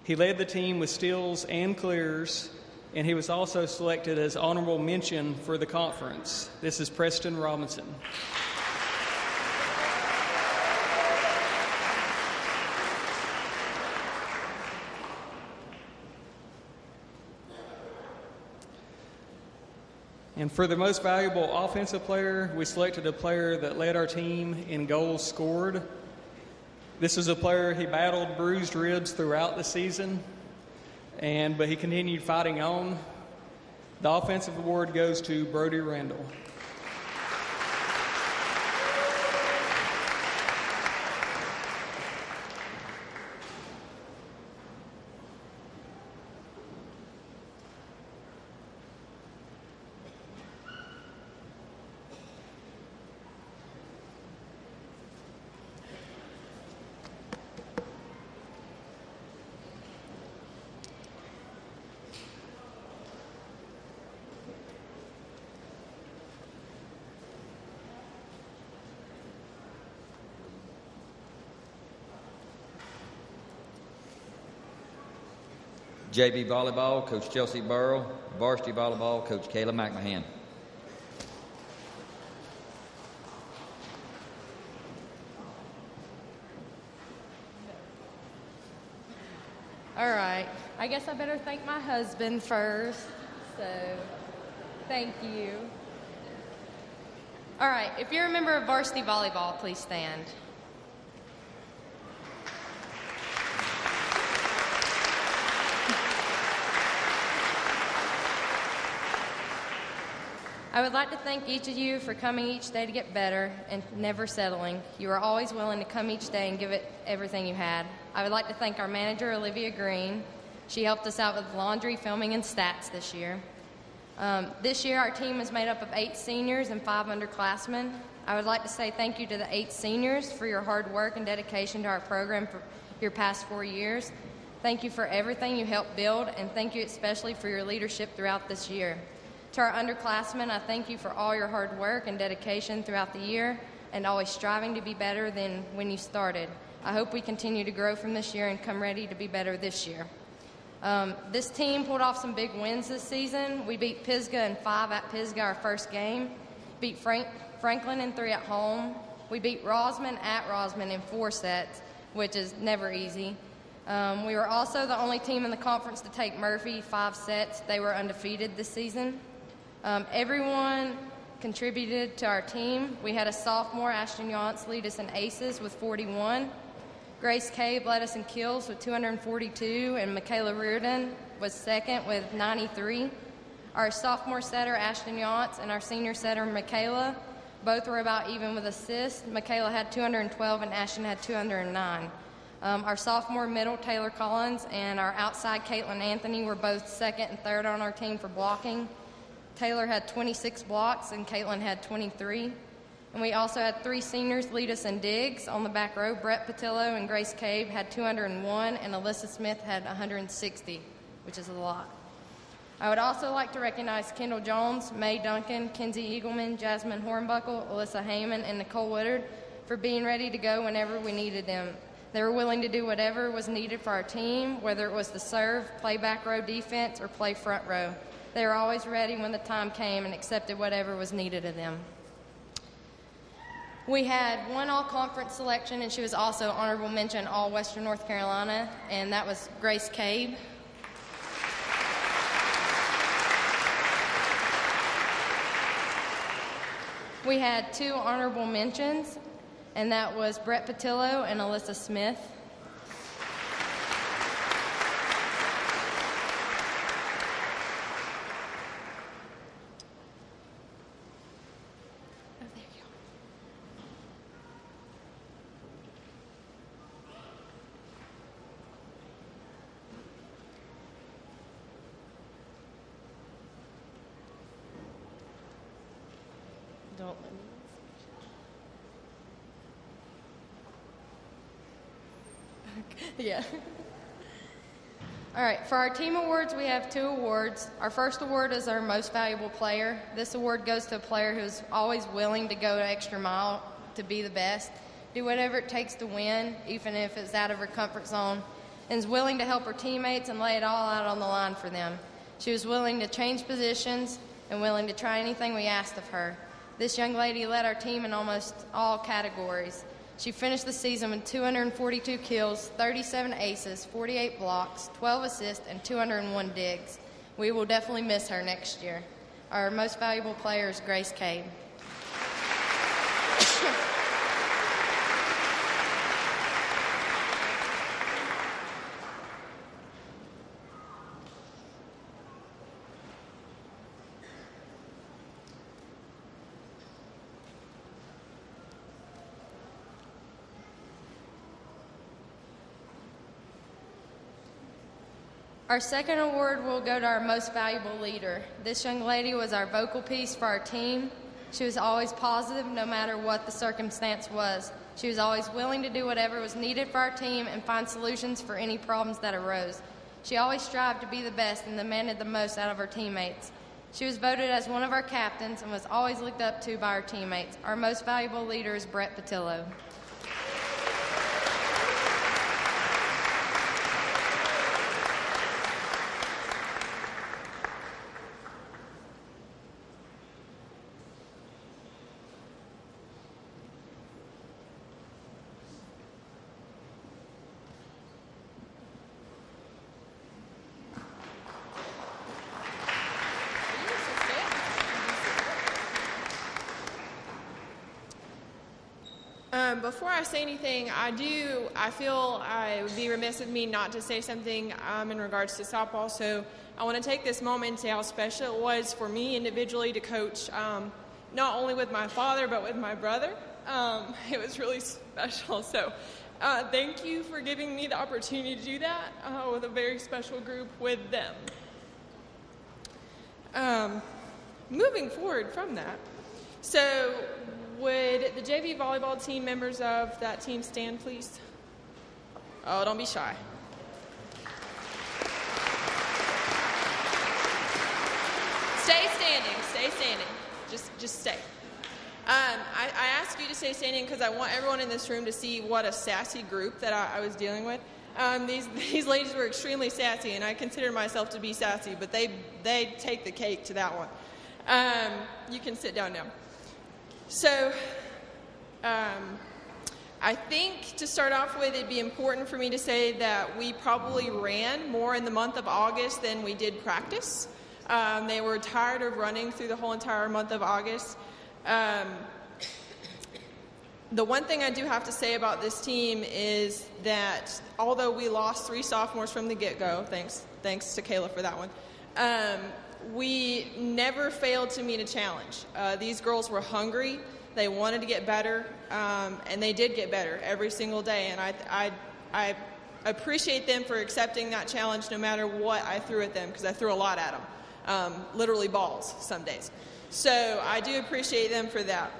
He led the team with steals and clears, and he was also selected as honorable mention for the conference. This is Preston Robinson. And for the most valuable offensive player, we selected a player that led our team in goals scored. This is a player, he battled bruised ribs throughout the season, but he continued fighting on. The offensive award goes to Brody Randall. JV Volleyball, Coach Chelsea Burrow. Varsity Volleyball, Coach Kayla McMahon. All right. I guess I better thank my husband first. So, thank you. All right. If you're a member of Varsity Volleyball, please stand. I would like to thank each of you for coming each day to get better and never settling. You are always willing to come each day and give it everything you had. I would like to thank our manager, Olivia Green. She helped us out with laundry, filming, and stats this year. This year, our team is made up of 8 seniors and 5 underclassmen. I would like to say thank you to the 8 seniors for your hard work and dedication to our program for your past 4 years. Thank you for everything you helped build, and thank you especially for your leadership throughout this year. To our underclassmen, I thank you for all your hard work and dedication throughout the year and always striving to be better than when you started. I hope we continue to grow from this year and come ready to be better this year. This team pulled off some big wins this season. We beat Pisgah in 5 at Pisgah our first game, beat Franklin in 3 at home. We beat Rosman at Rosman in 4 sets, which is never easy. We were also the only team in the conference to take Murphy 5 sets. They were undefeated this season. Everyone contributed to our team. We had a sophomore, Ashton Yance, lead us in aces with 41. Grace Cave led us in kills with 242, and Michaela Reardon was second with 93. Our sophomore setter, Ashton Yance, and our senior setter, Michaela, both were about even with assists. Michaela had 212 and Ashton had 209. Our sophomore middle, Taylor Collins, and our outside, Caitlin Anthony, were both second and third on our team for blocking. Taylor had 26 blocks and Caitlin had 23. And we also had 3 seniors lead us in digs on the back row. Brett Patillo and Grace Cave had 201 and Alyssa Smith had 160, which is a lot. I would also like to recognize Kendall Jones, Mae Duncan, Kenzie Eagleman, Jasmine Hornbuckle, Alyssa Heyman, and Nicole Woodard for being ready to go whenever we needed them. They were willing to do whatever was needed for our team, whether it was to serve, play back row defense, or play front row. They were always ready when the time came and accepted whatever was needed of them. We had one all-conference selection, and she was also honorable mention all-Western North Carolina, and that was Grace Cabe. We had 2 honorable mentions, and that was Brett Patillo and Alyssa Smith. Don't let me. Yeah. All right, for our team awards, we have 2 awards. Our first award is our most valuable player. This award goes to a player who's always willing to go the extra mile to be the best, do whatever it takes to win, even if it's out of her comfort zone, and is willing to help her teammates and lay it all out on the line for them. She was willing to change positions and willing to try anything we asked of her. This young lady led our team in almost all categories. She finished the season with 242 kills, 37 aces, 48 blocks, 12 assists, and 201 digs. We will definitely miss her next year. Our most valuable player is Grace Cabe. Our second award will go to our most valuable leader. This young lady was our vocal piece for our team. She was always positive no matter what the circumstance was. She was always willing to do whatever was needed for our team and find solutions for any problems that arose. She always strived to be the best and demanded the most out of her teammates. She was voted as one of our captains and was always looked up to by our teammates. Our most valuable leader is Brett Patillo. Before I say anything, I feel I would be remiss of me not to say something in regards to softball. So I want to take this moment and say how special it was for me individually to coach, not only with my father, but with my brother. It was really special. So thank you for giving me the opportunity to do that with a very special group with them. Moving forward from that, so would the JV volleyball team members of that team stand, please? Oh, don't be shy. Stay standing, stay standing. Just stay. I asked you to stay standing because I want everyone in this room to see what a sassy group that I was dealing with. These ladies were extremely sassy, and I consider myself to be sassy, but they take the cake to that one. You can sit down now. So I think to start off with, it'd be important for me to say that we probably ran more in the month of August than we did practice. They were tired of running through the whole entire month of August. The one thing I do have to say about this team is that although we lost 3 sophomores from the get-go, thanks to Kayla for that one, we never failed to meet a challenge. These girls were hungry. They wanted to get better, and they did get better every single day. And I appreciate them for accepting that challenge no matter what I threw at them, because I threw a lot at them, literally balls some days. So I do appreciate them for that.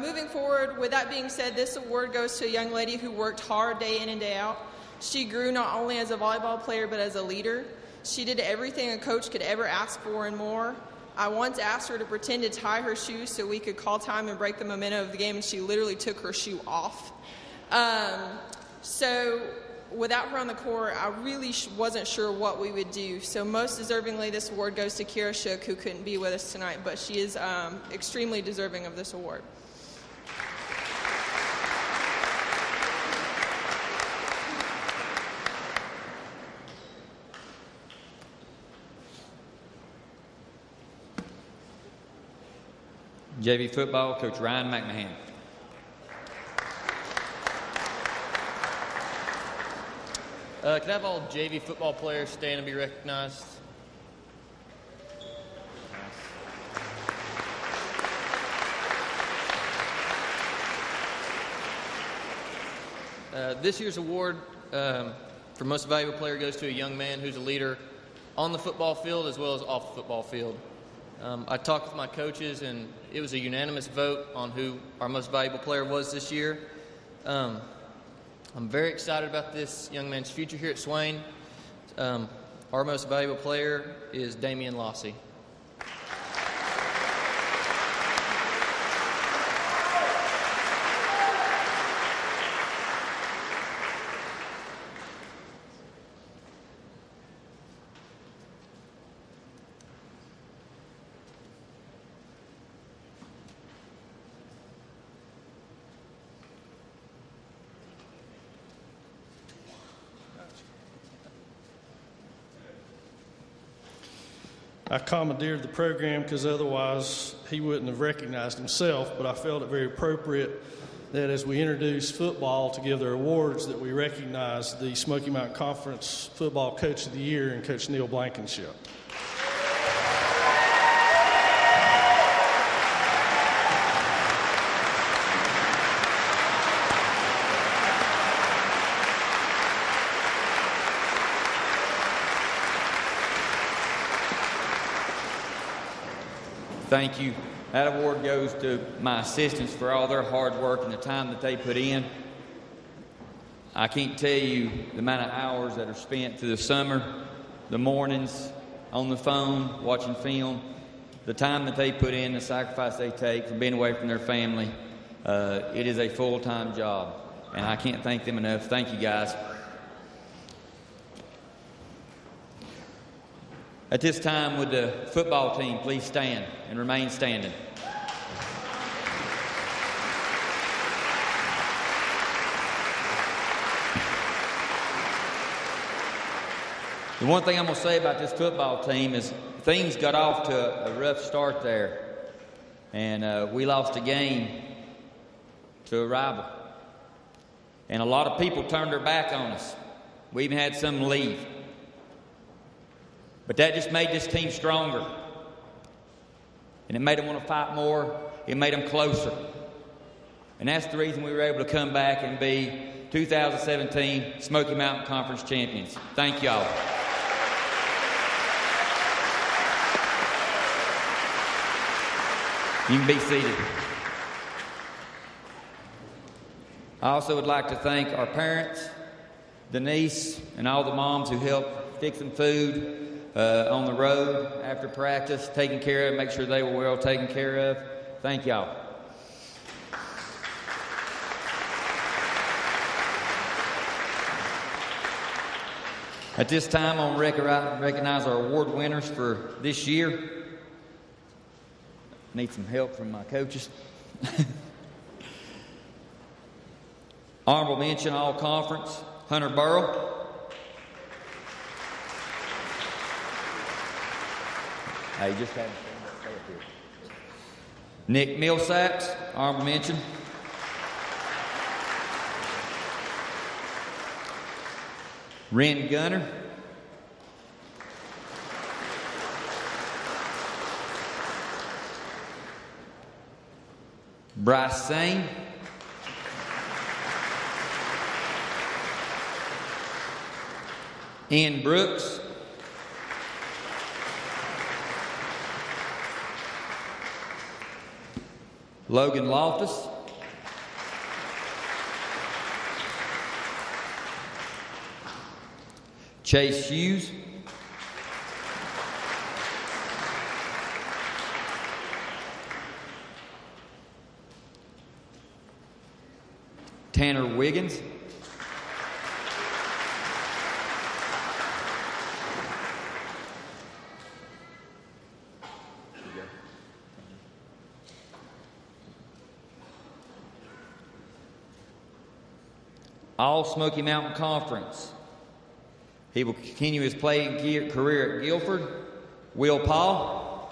Moving forward, with that being said, this award goes to a young lady who worked hard day in and day out. She grew not only as a volleyball player, but as a leader. She did everything a coach could ever ask for and more. I once asked her to pretend to tie her shoe so we could call time and break the momentum of the game, and she literally took her shoe off. So without her on the court, I really wasn't sure what we would do. So most deservingly, this award goes to Kira Shook, who couldn't be with us tonight, but she is extremely deserving of this award. JV football, Coach Ryan McMahon. Could I have all JV football players stand and be recognized? This year's award for Most Valuable Player goes to a young man who's a leader on the football field as well as off the football field. I talked with my coaches, and it was a unanimous vote on who our most valuable player was this year. I'm very excited about this young man's future here at Swain. Our most valuable player is Damian Lossy. I commandeered the program because otherwise he wouldn't have recognized himself, but I felt it very appropriate that as we introduce football to give their awards, that we recognize the Smoky Mountain Conference Football Coach of the Year and Coach Neil Blankenship. Thank you. That award goes to my assistants for all their hard work and the time that they put in. I can't tell you the amount of hours that are spent through the summer, the mornings, on the phone, watching film, the time that they put in, the sacrifice they take for being away from their family. It is a full-time job, and I can't thank them enough. Thank you, guys. At this time, would the football team please stand and remain standing? The one thing I'm going to say about this football team is things got off to a rough start there, and we lost a game to a rival. And a lot of people turned their back on us. We even had some leave. But that just made this team stronger. And it made them want to fight more. It made them closer. And that's the reason we were able to come back and be 2017 Smoky Mountain Conference champions. Thank y'all. You can be seated. I also would like to thank our parents, Denise, and all the moms who helped fix some food on the road after practice, taking care of, make sure they were well taken care of. Thank y'all. At this time, I'm going to recognize our award winners for this year. Need some help from my coaches. Honorable mention, all conference, Hunter Burrow. You just had to stay up here. Nick Millsacks, honorable mention. Ren Gunner. Bryce Sane. Ian Brooks. Logan Loftus. Chase Hughes. Tanner Wiggins. All Smoky Mountain Conference. He will continue his playing career at Guilford. Will Paul.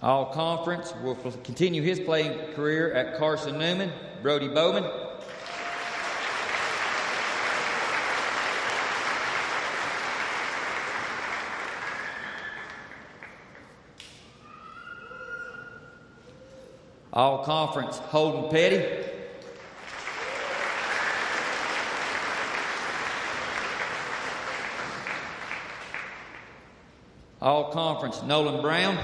All Conference will continue his playing career at Carson Newman. Brody Bowman. All Conference, Holden Petty. All Conference, Nolan Brown.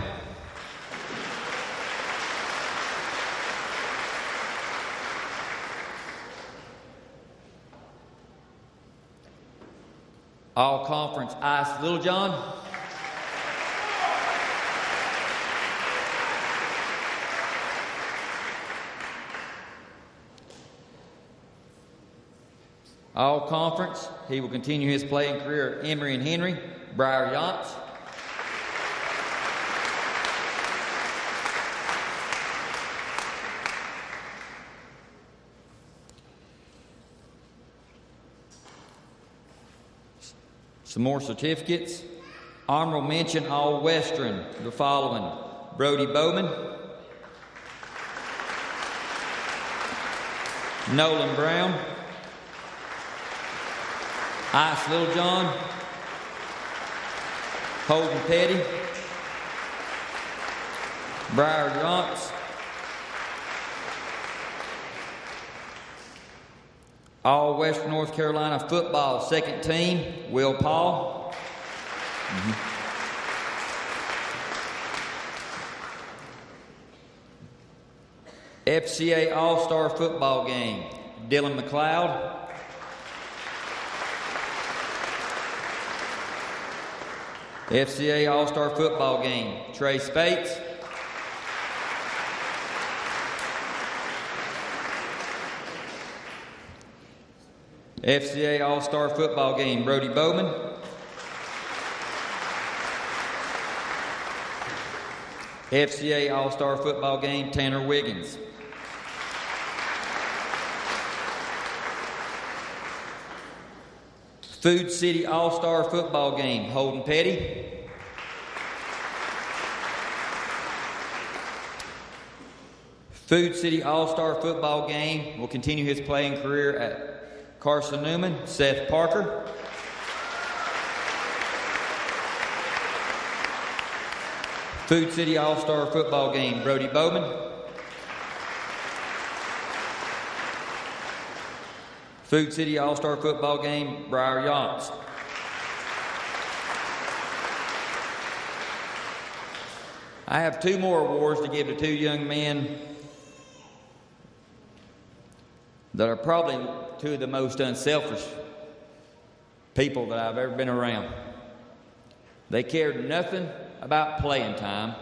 All Conference, Ice Littlejohn. All Conference, he will continue his playing career at Emory and Henry. Briar Yance. Some more certificates. Honorable mention, All Western, the following: Brody Bowman, Nolan Brown, Ice Littlejohn, Holden Petty, Briar Yance, All Western North Carolina football second team, Will Paul. FCA All-Star football game, Dylan McLeod. FCA All-Star football game, Trey Spates. FCA All-Star football game, Brody Bowman. FCA All-Star football game, Tanner Wiggins. Food City All-Star football game, Holden Petty. Food City All-Star football game will continue his playing career at Carson Newman, Seth Parker. Food City All-Star football game, Brody Bowman. Food City All-Star football game, Briar Yance. I have two more awards to give to two young men that are probably two of the most unselfish people that I've ever been around. They cared nothing about playing time.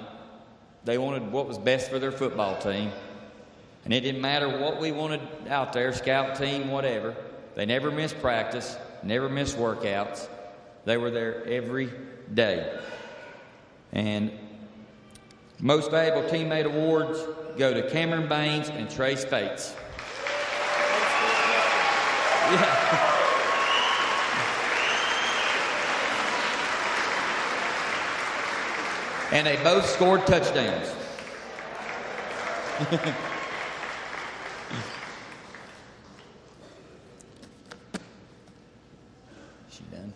They wanted what was best for their football team. And it didn't matter what we wanted out there, scout team, whatever. They never missed practice, never missed workouts. They were there every day. And most valuable teammate awards go to Cameron Baines and Trey Spates. Yeah. And they both scored touchdowns. She done?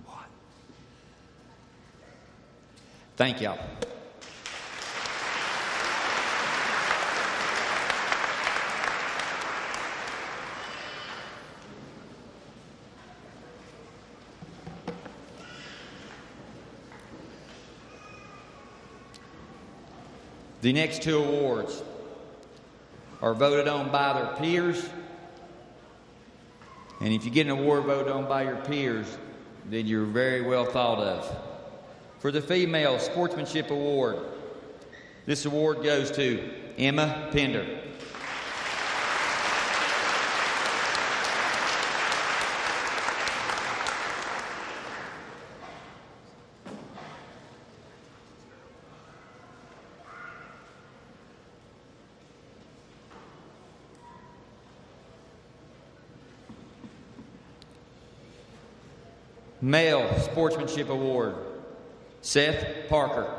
What? Thank y'all. The next two awards are voted on by their peers. And if you get an award voted on by your peers, then you're very well thought of. For the Female Sportsmanship Award, this award goes to Emma Pender. Male Sportsmanship Award, Seth Parker.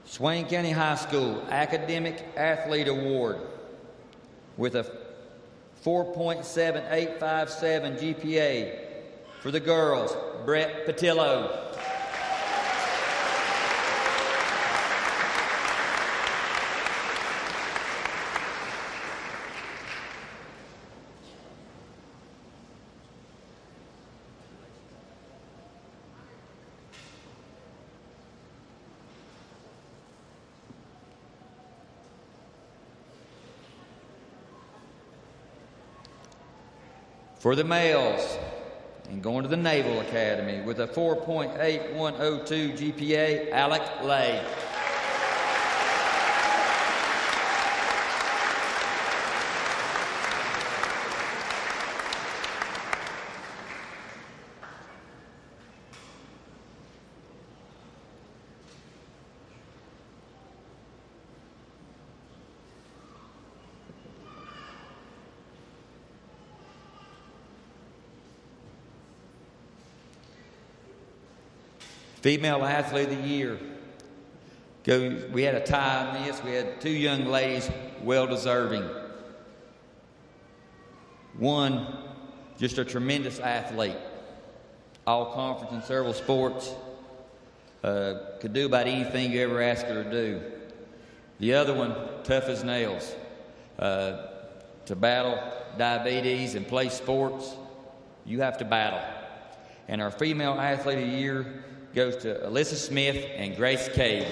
Swain County High School Academic Athlete Award with a 4.7857 GPA for the girls, Brett Patillo. For the males, and going to the Naval Academy with a 4.8102 GPA, Alec Lay. Female Athlete of the Year. We had a tie on this. We had two young ladies well deserving. One, just a tremendous athlete. All conference in several sports. Could do about anything you ever ask her to do. The other one, tough as nails. To battle diabetes and play sports, you have to battle. And our Female Athlete of the Year goes to Alyssa Smith and Grace Cade.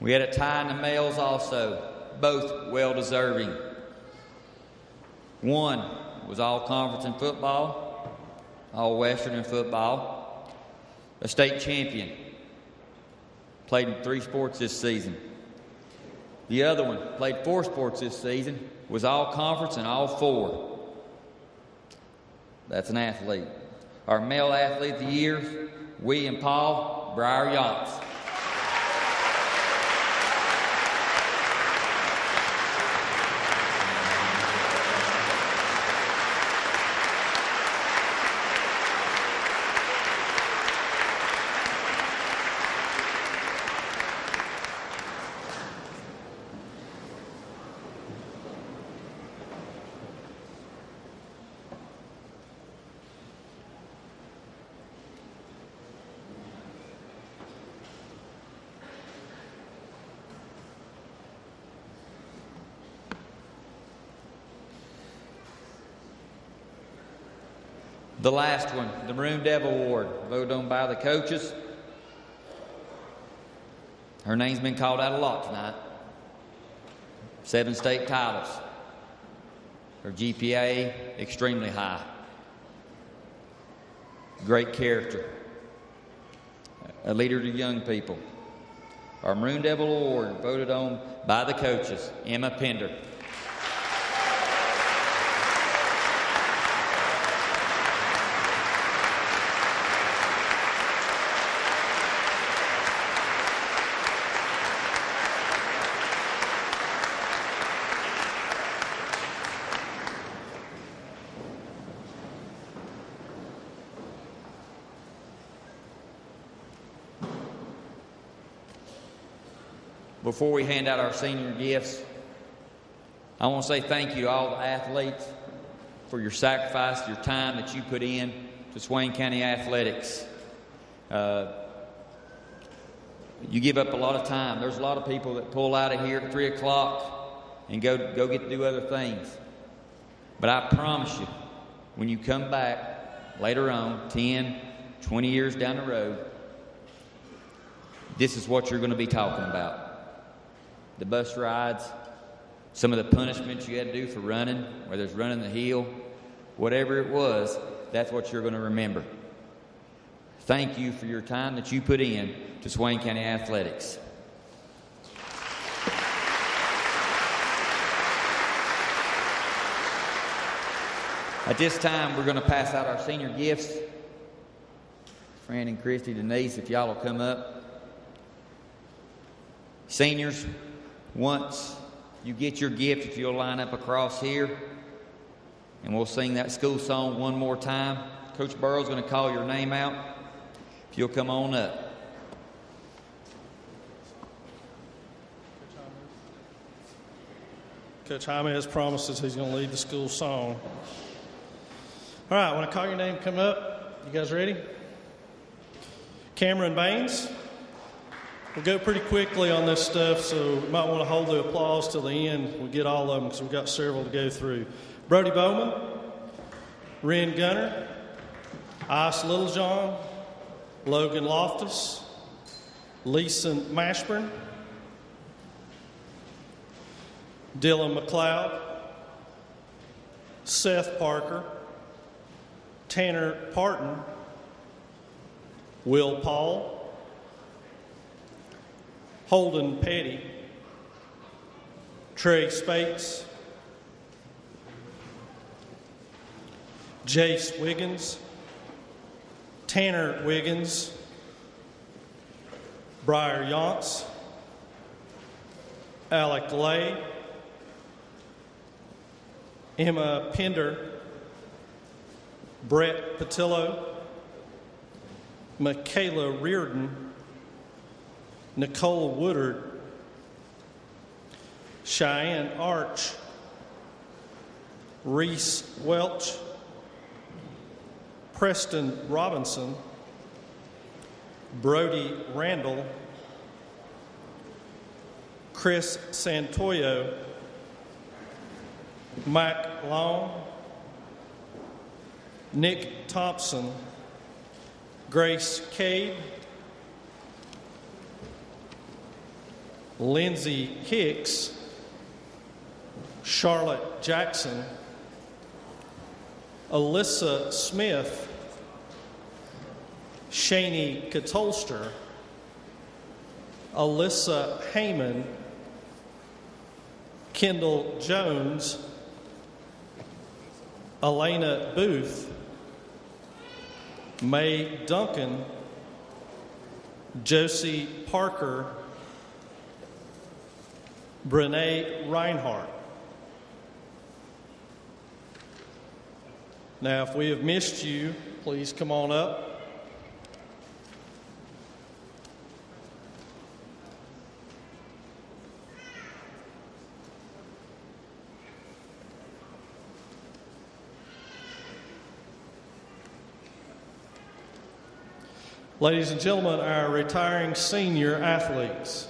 We had a tie in the males also, both well-deserving. One was all-conference in football, all-Western in football, a state champion, played in 3 sports this season. The other one played 4 sports this season, was all-conference in all 4. That's an athlete. Our Male Athlete of the Year, William Paul Breyer-Yachts. The last one, the Maroon Devil Award, voted on by the coaches. Her name's been called out a lot tonight. 7 state titles. Her GPA, extremely high. Great character. A leader to young people. Our Maroon Devil Award, voted on by the coaches, Emma Pender. Before we hand out our senior gifts, I want to say thank you to all the athletes for your sacrifice, your time that you put in to Swain County Athletics. You give up a lot of time. There's a lot of people that pull out of here at 3 o'clock and go get to do other things. But I promise you, when you come back later on, 10, 20 years down the road, this is what you're going to be talking about. The bus rides, some of the punishments you had to do for running, whether it's running the hill, whatever it was, that's what you're going to remember. Thank you for your time that you put in to Swain County Athletics. At this time, we're going to pass out our senior gifts. Fran and Christy, Denise, if y'all will come up. Seniors, once you get your gift, if you'll line up across here, and we'll sing that school song one more time. Coach Burrow's going to call your name out. If you'll come on up. Coach Jaime has promised us he's going to lead the school song. All right, when I call your name, come up. You guys ready? Cameron Baines. We'll go pretty quickly on this stuff, so we might want to hold the applause till the end. We'll get all of them because we've got several to go through. Brody Bowman, Ren Gunner, Ice Littlejohn, Logan Loftus, Leeson Mashburn, Dylan McLeod, Seth Parker, Tanner Parton, Will Paul, Holden Petty, Trey Spates, Jace Wiggins, Tanner Wiggins, Briar Yonts, Alec Lay, Emma Pender, Brett Patillo, Michaela Reardon, Nicole Woodard, Cheyenne Arch, Reese Welch, Preston Robinson, Brody Randall, Chris Santoyo, Mike Long, Nick Thompson, Grace Cade, Lindsay Hicks, Charlotte Jackson, Alyssa Smith, Shani Katolster, Alyssa Heyman, Kendall Jones, Elena Booth, May Duncan, Josie Parker, Brene Reinhardt. Now, if we have missed you, please come on up. Ladies and gentlemen, our retiring senior athletes.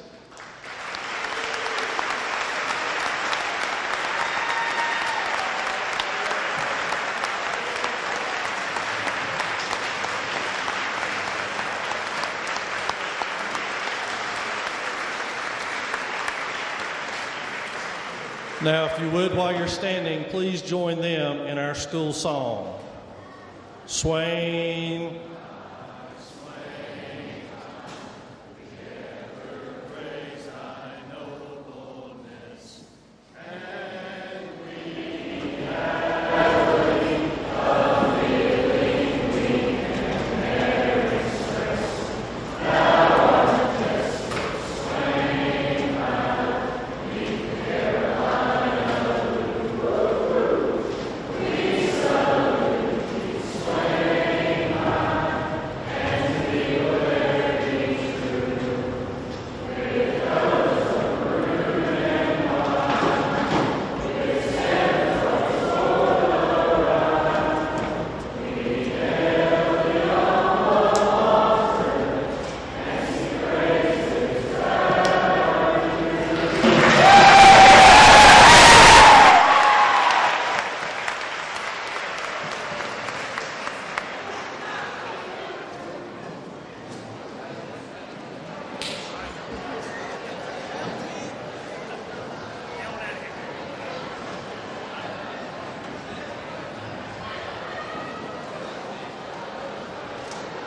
Now, if you would, while you're standing, please join them in our school song. Swain.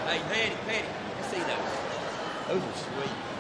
Hey, Patty, let's see those. Those are sweet.